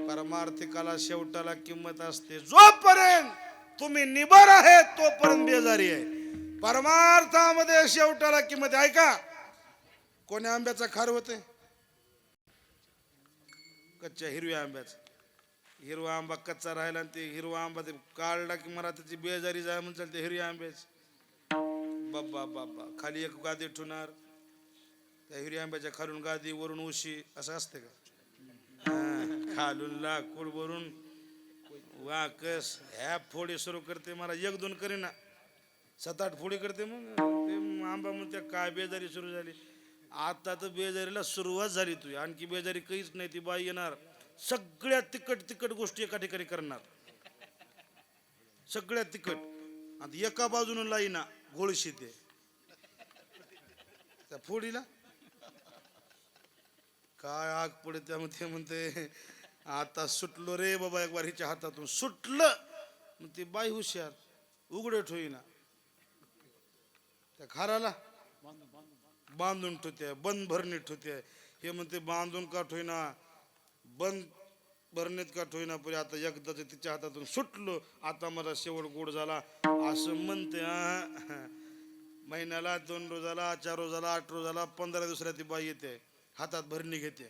परमार्थिकाला शेवटाला किंमत असते. जोपर्यंत तुम्ही निबर आहे तोपर्यंत बेजारी आहे. परमार्थामध्ये शेवटाला किंमत आहे. का? कोण्या आंब्याचा खार होते? कच्च्या हिरव्या आंब्याचा. हिरवा आंबा कच्चा राहिला आणि ते हिरवा आंबा ते काढला की मला त्याची बेजारी जाय म्हणतात ते हिरव्या आंब्याची. बाबा बाबा खाली एक गादी ठेवणार, त्या हिरव्या आंब्याच्या खालून गादी, वरून उशी, असं असते का? खालून लाकूड, वरून वाकस. ह्या फोडी सुरू करते, मला 1-2 करीना 7-8 फोडी करते. मग ते आंबा म्हणते काय बेजारी सुरू झाली. आता तर बेजारीला सुरुवात झाली. तुझी आणखी बेजारी काहीच नाही. ती बाई येणार, सगळ्या तिखट गोष्टी एका ठिकाणी करणार, सगळ्या तिखट. आणि एका बाजून लाईना घोळशी ते त्या फोडीला काय आग पडते. त्यामध्ये म्हणते आता सुटलो रे बाबा, एक बार हिच्या हातातून सुटलं. मग ती बाई हुशार, उघडे ठोईना त्या खाराला बांधून ठेवते, बंद भरणीत ठेवते. हे म्हणते बांधून का ठेवना, बंद भरणीत का ठेवना, पण आता एकदाच तिच्या हातातून सुटलो, आता मला शेवट गोड झाला असं म्हणते. महिन्याला 2 रोजाला 4 रोजाला 8 रोजाला 15 दिवसाला ती बाई येते, हातात भरणी घेते.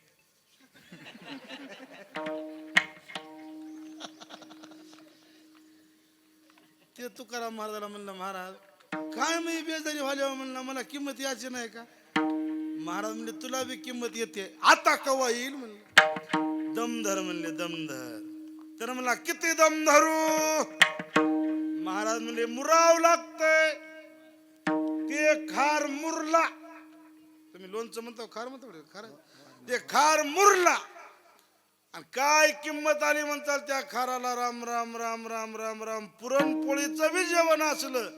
ते तुकाराम महाराजाला म्हणलं, महाराज काय मी बेजारी व्हाल्यावर म्हणलं मला किंमत याची नाही का? महाराज म्हणले तुला बी किंमत येते, आता कवा येईल म्हणले. दमधर म्हणले, दमधर. तर म्हणला किती दम धरू? महाराज म्हणले मुराव लागतंय. ते खार मुरला, तुम्ही लोणचं म्हणता खार म्हणता, खार ते खार मुरला आणि काय किंमत आली म्हणताल त्या खाराला. राम राम राम राम राम राम. पुरणपोळीचं बी जेवण असलं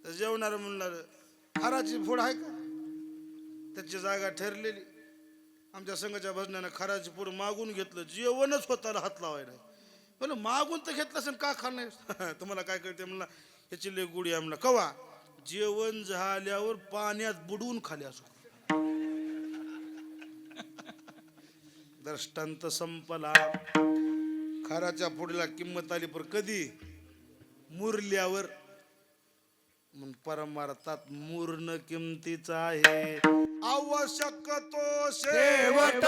तर जेवणार म्हणणार खाराची फोड आहे का? त्याची जागा ठरलेली. आमच्या संघाच्या भजनानं खाराची फोड मागून घेतलं, जेवणच होताला हात लावायला. पण मागून तर घेतलं असेल का खाल नाही? तुम्हाला काय कळते म्हणला, ह्याची लय गुढी आहे म्हणला. कवा? जेवण झाल्यावर पाण्यात बुडवून खाली असो. दृष्टांत संपला. खाराच्या फोडीला किंमत आली, पण कधी? मुरल्यावर. मग परमार्थात मुरण किमतीचं आहे. आवश्यक तो शेवट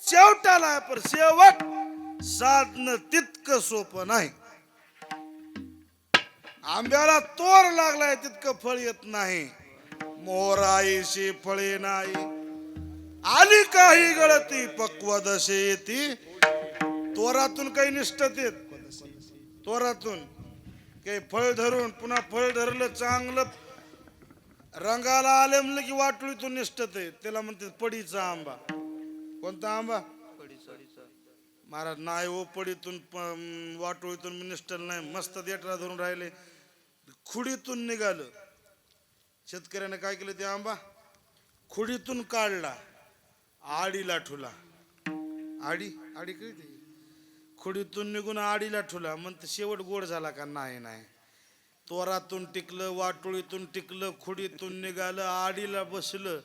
शेवटाला, पर शेवट साधणं तितकं सोपं नाही. आंब्याला तोर लागलाय तितकं फळ येत नाही. मोराईशी फळे नाही, आली काही गळती पक्वदशे येती. तोरातून काही निष्ठत येत, तोरातून काही फळ धरून पुन्हा फळ धरलं चांगलं रंगाला आले म्हणलं की वाटुळीतून निष्ठत आहे. त्याला म्हणते पडीचा आंबा. कोणता आंबा? महाराज नाही हो, पडीतून वाटोळीतून निष्ठल नाही. मस्त देठरा धरून राहिले, खुडीतून निघालं. शेतकऱ्याने काय केलं, ते आंबा खुडीतून काढला, आडीला ठुला. आडी आडी कळते, खुडीतून निघून आडीला ठुला. म्हणते शेवट गोड झाला का? नाही नाही. तोरातून टिकलं, वाटोळीतून टिकलं, खुडीतून निघालं, आडीला बसलं.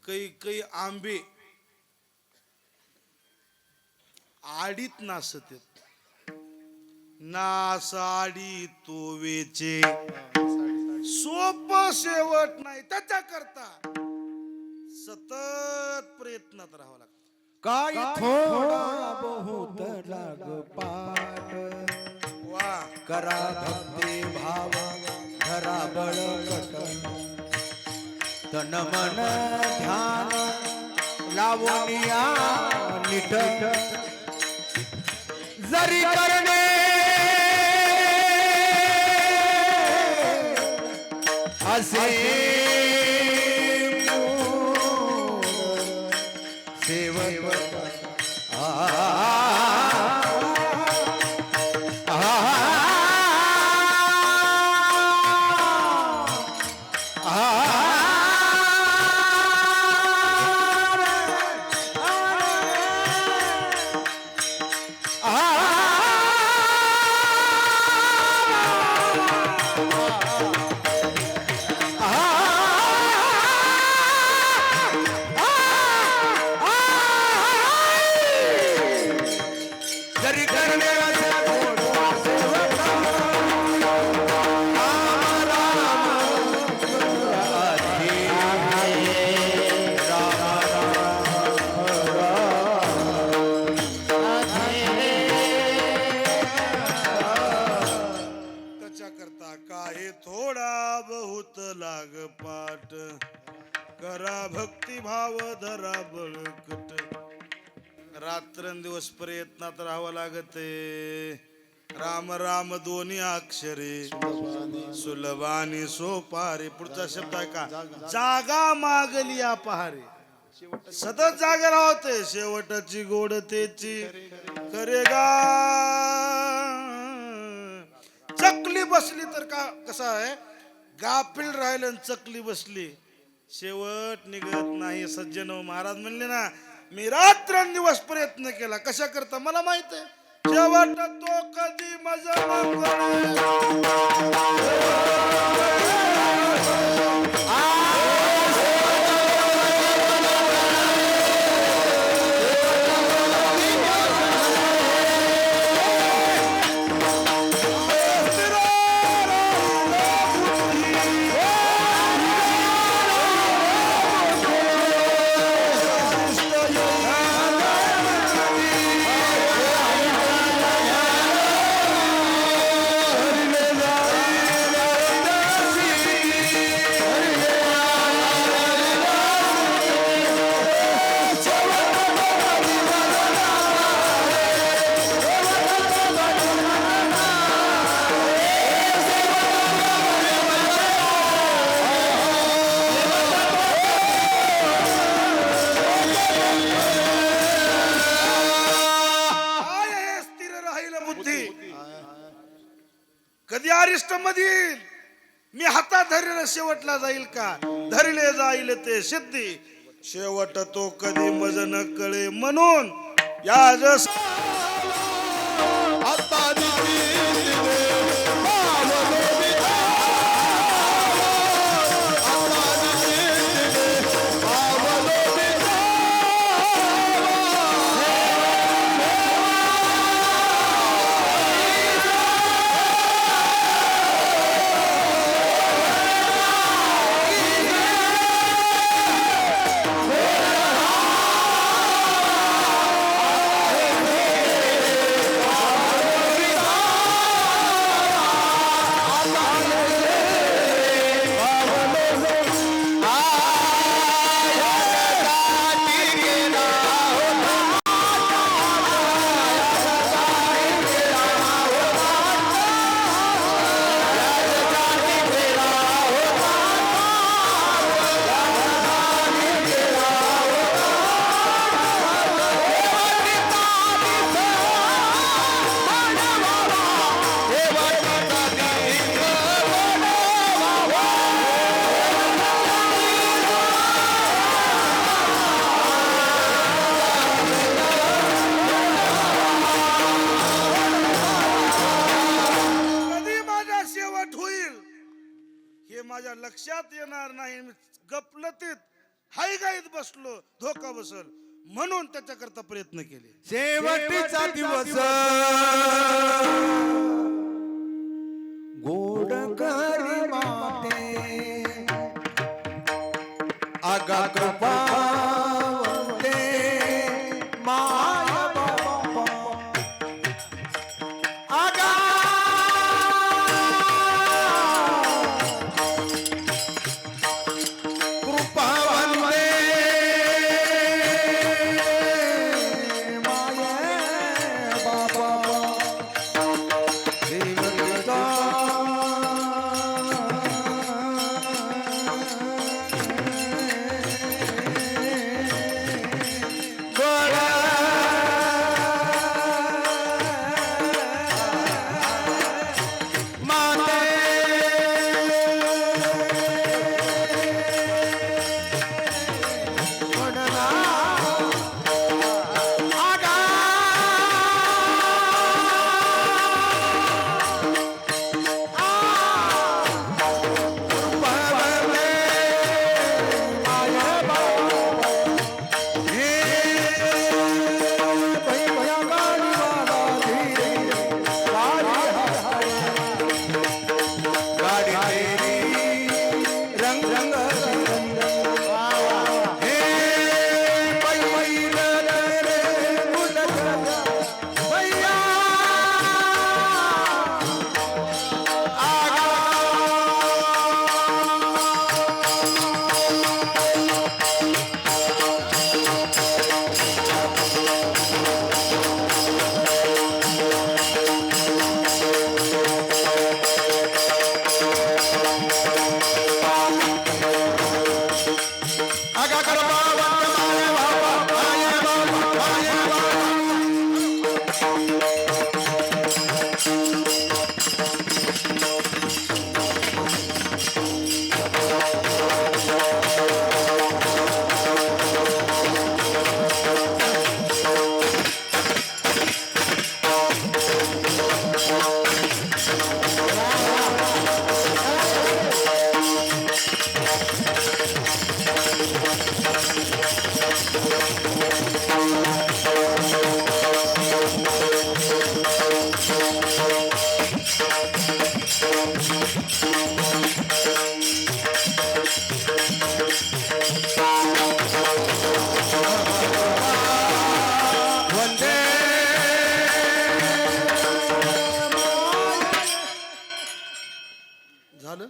काही आंबे आडीत नासत. नास आडी तो वेचे, सोप शेवट नाही. त्याच्या करता सतत प्रयत्नात राहावं लागतं. काय थोडा बहुत लागपाट, वा करा भक्ती भाव धरा बळकट, तन मन ध्यान लावूनिया निठ, जरी करणे असे सेवक नाव धरा बळकट. रात्रंदिवस प्रयत्नात राहावं लागते. राम राम दोन्ही अक्षरे सुलभानी सोपारे. पुढचा शब्द आहे का, जागा मागली या पहारे. सतत जागा राहते, शेवटाची गोडतेची करेगा. चकली बसली तर का कसं आहे, गाफील राहिलं आणि चकली बसली, शेवट निघत नाही. सज्जन महाराज म्हणले ना, मी रात्रंदिवस प्रयत्न केला. कशा करता मला माहित आहे, शेवट तो कधी मजा कधी अरिष्ट मधील मी हातात धरलेलं शेवटला जाईल का, धरले जाईल ते सिद्धी. शेवट तो कधी मज न कळे म्हणून या जस माझ्या लक्षात येणार नाही. गपलतीत हायगाईत बसलो, धोका बसल म्हणून त्याच्याकरता प्रयत्न केले. शेवटचा दिवस गोड करी माते आगा कृपावंते माया बाबा आगा वंदे झालं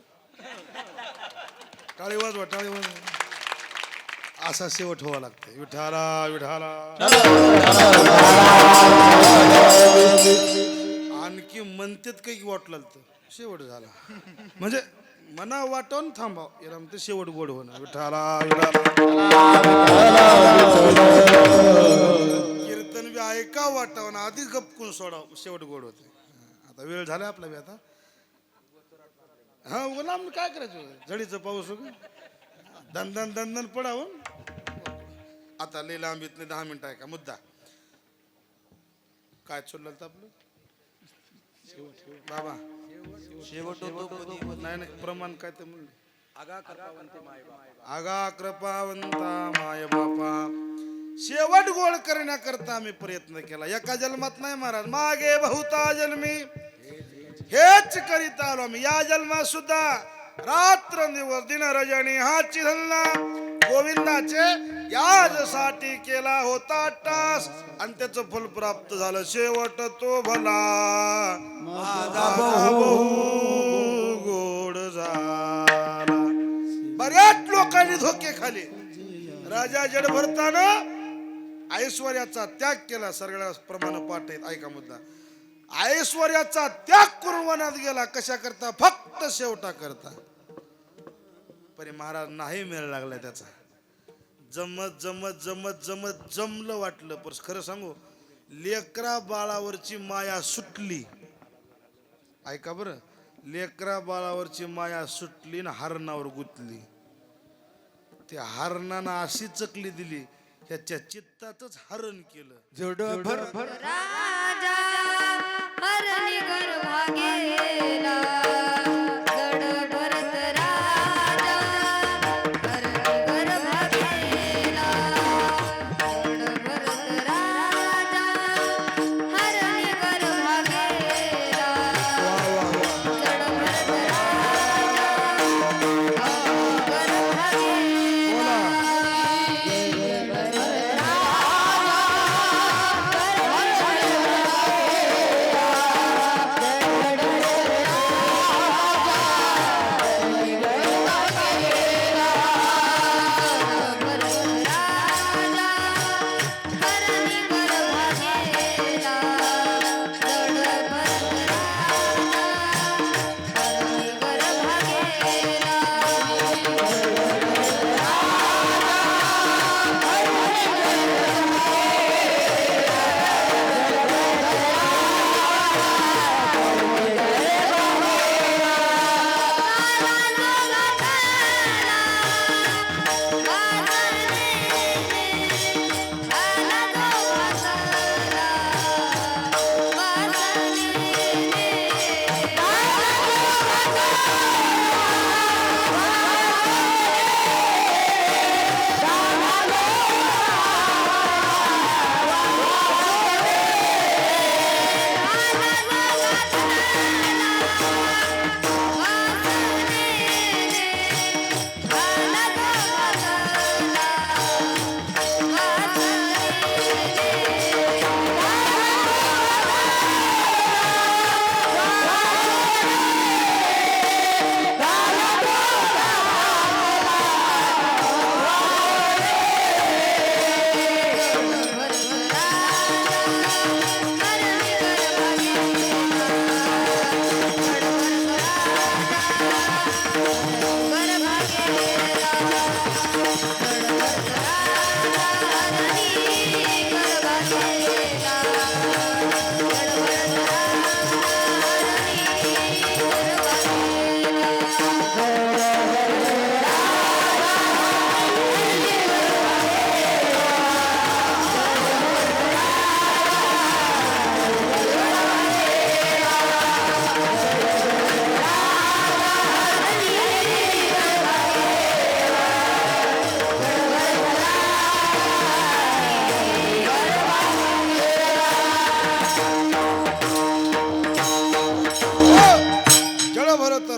टाळी वाजवा टाळी वाजवा असा शेवट व्हावा लागतं विठाला विठाला आणखी म्हणतेत काही वाटलं तर शेवट झाला म्हणजे मना वाटून थांबाव याला म्हणते शेवट गोड होणं विठाला कीर्तन बी ऐका वाटावं ना आधी गपकून सोडाव शेवट गोड होते आता वेळ झाला आपला बी आता हा गुलाम काय करायचं झडीचं पाऊस दंदन दंदन पडावं आता लई लांबीत 10 मिनिटं आहे का मुद्दा काय चाललं होतं आपलं बाबा शेवट होतो नाही नाही प्रमाण काय तर म्हणले आगा कृपावंता माय बापा शेवट गोड करण्याकरता आम्ही प्रयत्न केला एका जन्मात नाही महाराज मागे बहुता जन्मी हेच करीत आलो आम्ही या जन्मात सुद्धा रात्र दिवस दिन रजनी हाची धरला गोविंदाचे याजसाठी केला होता टास आणि त्याचं फल प्राप्त झालं शेवट तो भला माझा बहु गोड झाला बऱ्याच लोकांनी धोके खाले राजा जड भरतानं ऐश्वर्याचा त्याग केला सगळ्या प्रमाण पाठ आहेत ऐका मुद्दा ऐश्वर्याचा त्याग करून वनात गेला कशा करता फक्त शेवटा करता परी महाराज नाही मेळ लागला त्याचा जमत जमत जमत जमत जमलं वाटलं पण खरं सांगू लेकरा बाळावरची माया सुटली ऐका बरं लेकरा बाळावरची माया सुटली ना हरणावर गुंतली त्या हरणानं अशी चकली दिली ह्याच्या चित्तातच हरण केलं जड भर भर राजा हरणी गर्भा गेला जड भरत राजा हरणी गर्भा गेला जड भरत राजा हरणी गर्भा गेला जड भरत राजा गर्भा गेला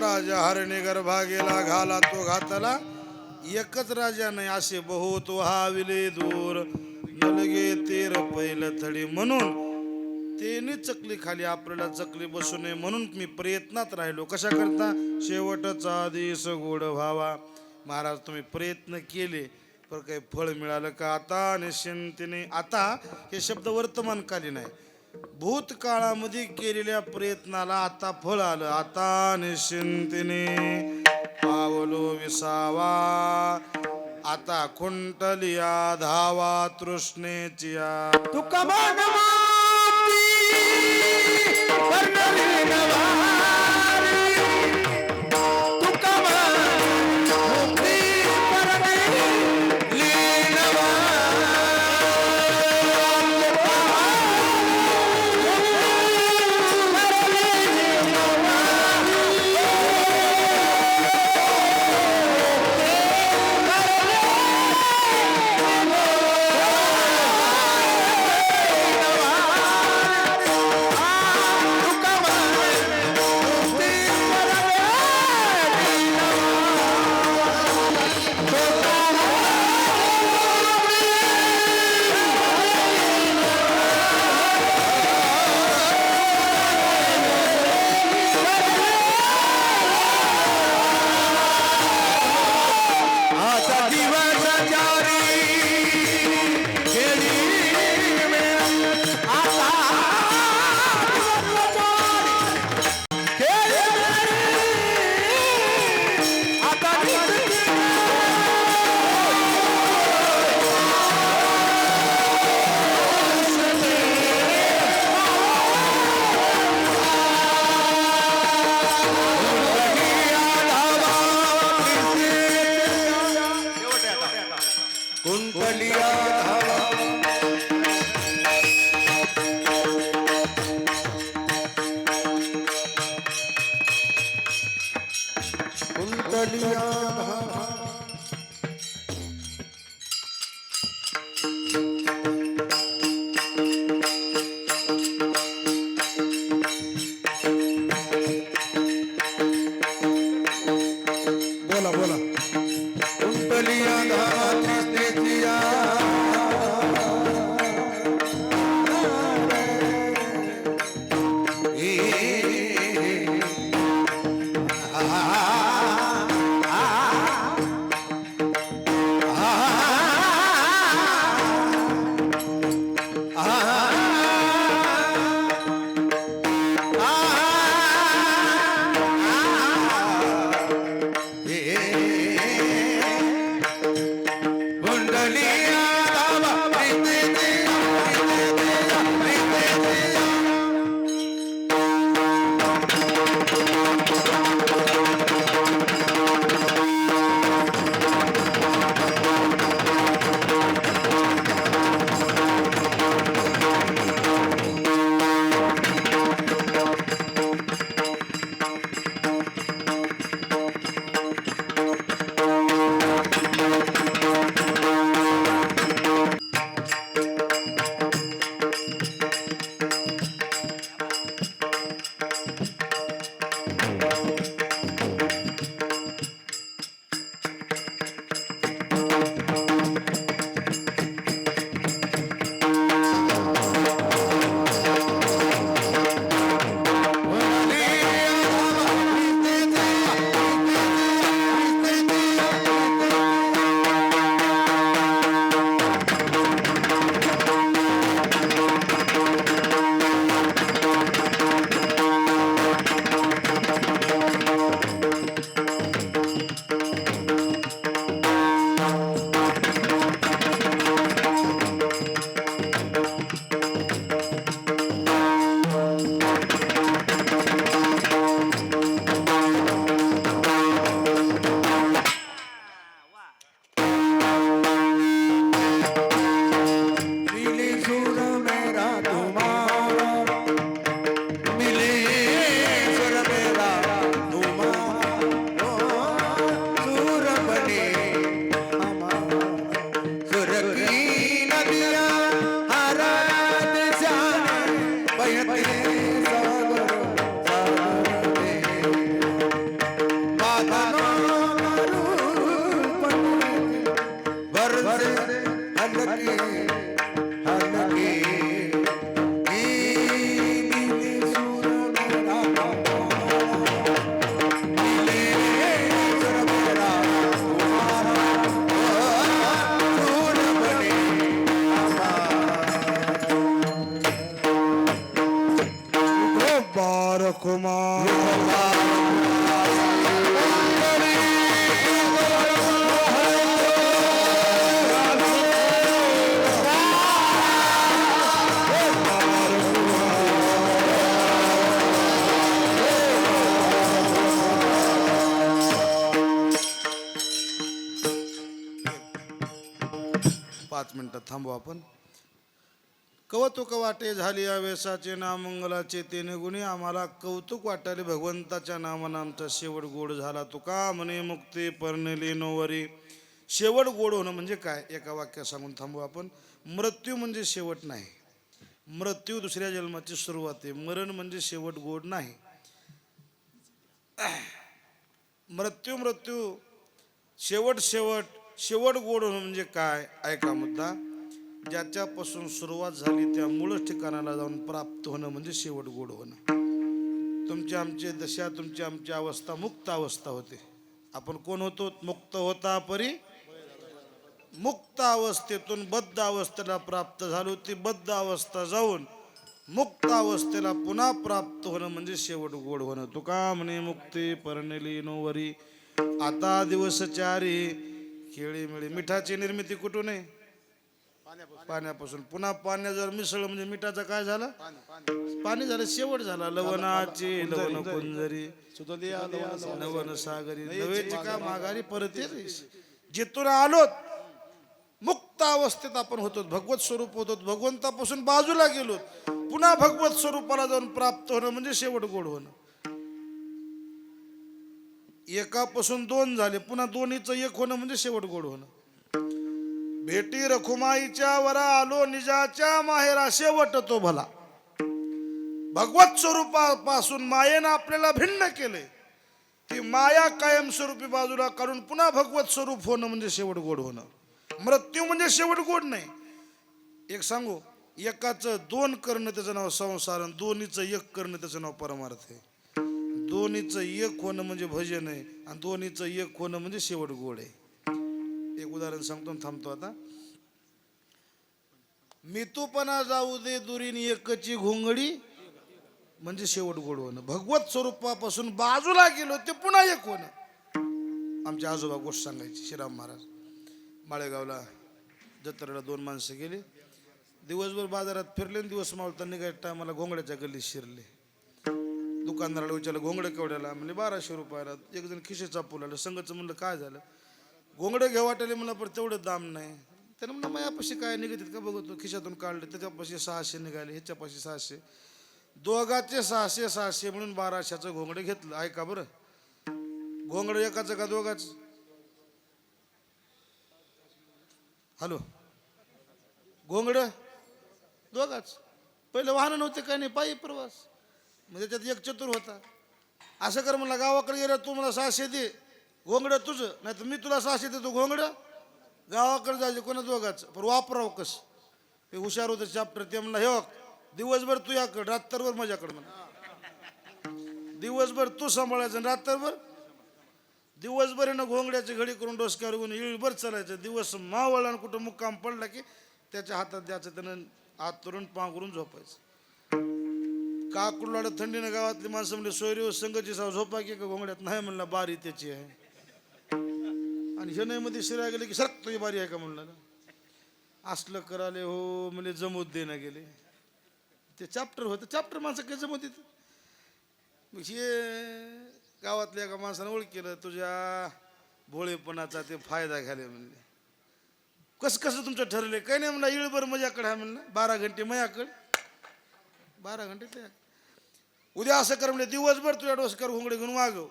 राजा हरणी गर्भा गेला घाला तो घातला एकच राजा नाही असे बहुत व्हाविले दूर नलगे तेर पहिलं थडी म्हणून तेने चकली खाली आपल्याला चकली बसू नये म्हणून मी प्रयत्नात राहिलो. कशा करता? शेवटचा दिस गोड व्हावा. महाराज तुम्ही प्रयत्न केले पण काही फळ मिळालं का? आता निश्चिंतीने, आता हे शब्द वर्तमानकालीन आहे. भूतकाळामध्ये केलेल्या प्रयत्नाला आता फळ आलं. आता निश्चिंतीने पावलो विसावा, आता खुंटलिया धावा तृष्णेचिया. तुका मानवाती वर्णली नवारी, तुका मानवाती वर्णली बोला बोला. कुंडलिया धावा तृष्णेचिया, हलके हलके मिले सूर मेरा मिले सूर मेरा तुम्हारा फूल बने बार कुमार पाच मिनिटं थांबू आपण. कौतुक वाटे झाली आवेशाचे नामंगलाचे तेने गुणी आम्हाला कौतुक वाटाले भगवंताच्या नामानं आमचा शेवट गोड झाला. तुका म्हणे मुक्ती परनेली नोवरी. शेवट गोड होणं म्हणजे काय एका वाक्यात सांगून थांबू आपण. मृत्यू म्हणजे शेवट नाही. मृत्यू दुसऱ्या जन्माची सुरुवात आहे. मरण म्हणजे शेवट गोड नाही. मृत्यू मृत्यू शेवट शेवट शेवट गोड होणं म्हणजे काय ऐका मुद्दा. ज्याच्यापासून सुरुवात झाली त्या मूळ ठिकाणाला जाऊन प्राप्त होणं म्हणजे शेवट गोड होणं. तुमची आमची दशा तुमची आमची अवस्था मुक्त अवस्था होते. आपण कोण होतो मुक्त होता परी. मुक्त अवस्थेतून बद्ध अवस्थेला प्राप्त झालो. ती बद्ध अवस्था जाऊन मुक्त अवस्थेला पुन्हा प्राप्त होणं म्हणजे शेवट गोड होणं. तुका म्हणे मुक्ती परनेली नोवरी. आता दिवस चारी खेळी मिळी. मिठाची निर्मिती कुठून आहे पाण्यापासून. पुन्हा पाण्या जर मिसळलं म्हणजे मिठाचं काय झालं पाणी झालं शेवट झाला. लवणाची लवण कुंजरी लवण सागरी नवेची का माघारी परत जिथून आलोत मुक्त अवस्थेत आपण होतो. भगवत स्वरूप होतो. भगवंतापासून बाजूला गेलो पुन्हा भगवत स्वरूपाला जाऊन प्राप्त होणं म्हणजे शेवट गोड होणं. एकापासून दोन झाले पुन्हा दोन्हीचं एक होणं म्हणजे शेवट गोड होणं. भेटी रखुमाईच्या वरा आलो निजाच्या माहेरा शेवट तो भला. भगवत स्वरूपापासून मायेनं आपल्याला भिन्न केले. ती माया कायमस्वरूपी बाजूला काढून पुन्हा भगवत स्वरूप होणं म्हणजे शेवट गोड होणं. मृत्यू म्हणजे शेवट गोड नाही. एक सांगू एकाचं दोन करणं त्याचं नाव संसार आणि दोन्हीचं एक करणं त्याचं नाव परमार्थ आहे. दोन्हीचं एक होणं म्हणजे भजन आहे आणि दोन्हीचं एक होणं म्हणजे शेवट गोड आहे. एक उदाहरण सांगतो थांबतो आता. मितूपणा जाऊ दे दुरीन एकची घोंगडी म्हणजे शेवट गोड होणं. भगवत स्वरूपापासून बाजूला गेलो ते पुन्हा एक होणं. आमचे आजोबा गोष्ट सांगायची. श्रीराम महाराज माळेगावला जत्रेला दोन माणसं गेली. दिवसभर बाजारात फिरले. दिवस मावळता निघायच्या टायमाला घोंगड्याच्या गल्लीत शिरले. दुकानदाराला विचारलं घोंगडं केवढ्याला म्हणजे 1200 रुपयाला. एक जण खिशे चापू लागलं. संघाचं म्हणलं काय झालं. घोंगडं घ्या वाटले मला पण तेवढं दाम नाही. त्यानं म्हणलं मायापाशी काय निघतात का बघतो. खिशातून काढले त्याच्यापाशी 600 निघाले ह्याच्यापाशी 600. दोघाचे 600 600 म्हणून 1200चं घोंगडं घेतलं. ऐका बरं घोंगडं एकाचं का दोघाच. हॅलो घोंगडं दोघाच. पहिलं वाहन नव्हते काय नाही पायी प्रवास. म्हणजे त्याच्यात एक चतुर होता. असं कर म्हणला गावाकडे गेलं तू मला 600 दे घोंगडं तुझं नाही तर मी तुला 600 देतो घोंगडं. गावाकडे जायचं कोणा दोघाच पण वापरावं कसं. हे हुशार होतं चॅप्टर. ते म्हणला हे दिवसभर तू याकडे रात्रभर माझ्याकडे म्हणा. दिवसभर तू सांभाळायचं रात्रभर. दिवसभर ना घोंगड्याची घडी करून डोसक्यावर घेऊन इळभर चालायचं. दिवस मावळला आणि कुठं मुक्काम पडला की त्याच्या हातात द्यायचं. त्यानं आतरून पांघरून झोपायचं. काकुडलाड थंडीनं गावातली माणसं म्हणजे सोयरी संघची साव झोपा की का घोंगड्यात नाही म्हणला बारी त्याची आहे. आणि शनईमध्ये शिराय गेले की सरक तुझी बारी आहे का म्हणलं. असलं कराले हो म्हणजे जमूत देणं गेले. ते चॅप्टर होतं. चॅप्टर माणसं काही जमत येत. हे गावातल्या एका माणसानं ओळखलं तुझ्या भोळेपणाचा ते फायदा घ्याले म्हणले. कसं कसं तुमचं ठरले काही नाही म्हणलं. इळभर माझ्याकडे आहे म्हणलं. 12 घंटे माझ्याकडे 12 घंटे त्या. उद्या असं कर म्हणजे दिवसभर तुझ्या डोसकर घोंगडे घेऊन वागव.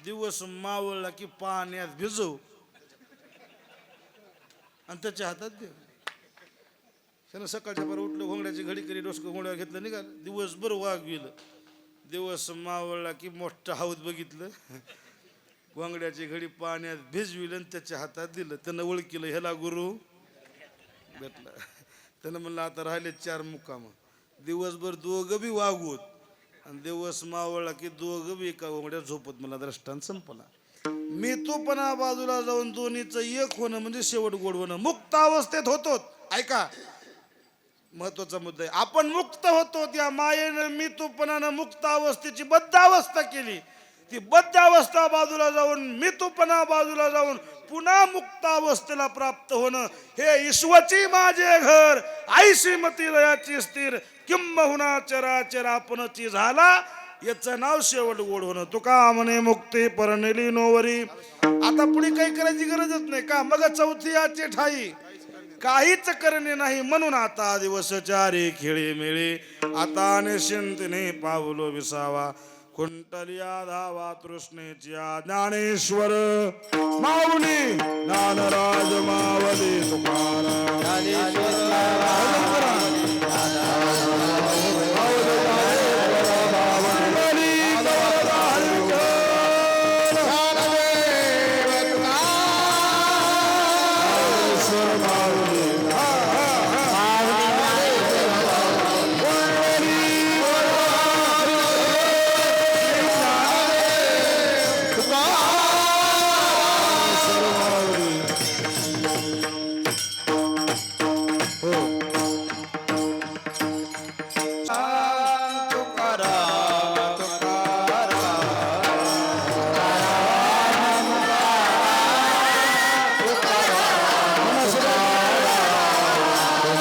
दिवस मावळला की पाण्यात भिजव आणि त्याच्या हातात दे. त्यानं सकाळच्या बरं उठलं घोंगड्याची घडी करी डोसकं घोंगड्या घेतलं निघालं. दिवसभर वागविलं. दिवस मावळला की मोठं हौद बघितलं. घोंगड्याची घडी पाण्यात भिजविलं आणि त्याच्या हातात दिलं. त्यानं ओळखलं ह्याला गुरु भेटलं. त्यानं म्हणलं आता राहिले 4 मुक्काम, दिवसभर दोघं बी वागूत आणि दिवस मावळला की दोघं बी एका उघड्या झोपत. मला दृष्टांत संपला. मी तो पण बाजूला जाऊन दोन्हीचं एक होणं म्हणजे शेवट गोड होणं. मुक्त अवस्थेत होतो. ऐका, महत्वाचा मुद्दा आहे. आपण मुक्त होतो, त्या मायेनं मी तूपणानं मुक्त अवस्थेची बद्ध अवस्था केली. ती बद्ध अवस्था बाजूला जाऊन मी तूपणा बाजूला जाऊन पुन्हा मुक्त अवस्थेला प्राप्त होणं, हे ईश्वची माझे घर, आईशी मती लयाची स्थिर, किंबहुना चराचर आपणची झाला, याचं नाव शेवट गोड होणं. तुका म्हणे मुक्ती परनेली नोवरी. आता पुढे काही करायची गरजच नाही का? मग चौथी याची ठाई काहीच करणे नाही. म्हणून आता दिवस चारी खेळी मिळे, आता निश्चिंतीने पावलो विसावा, कुंटलिया धावा तृष्णेच्या. ज्ञानेश्वर माऊली ज्ञानराज मावली तुकाराम. हो.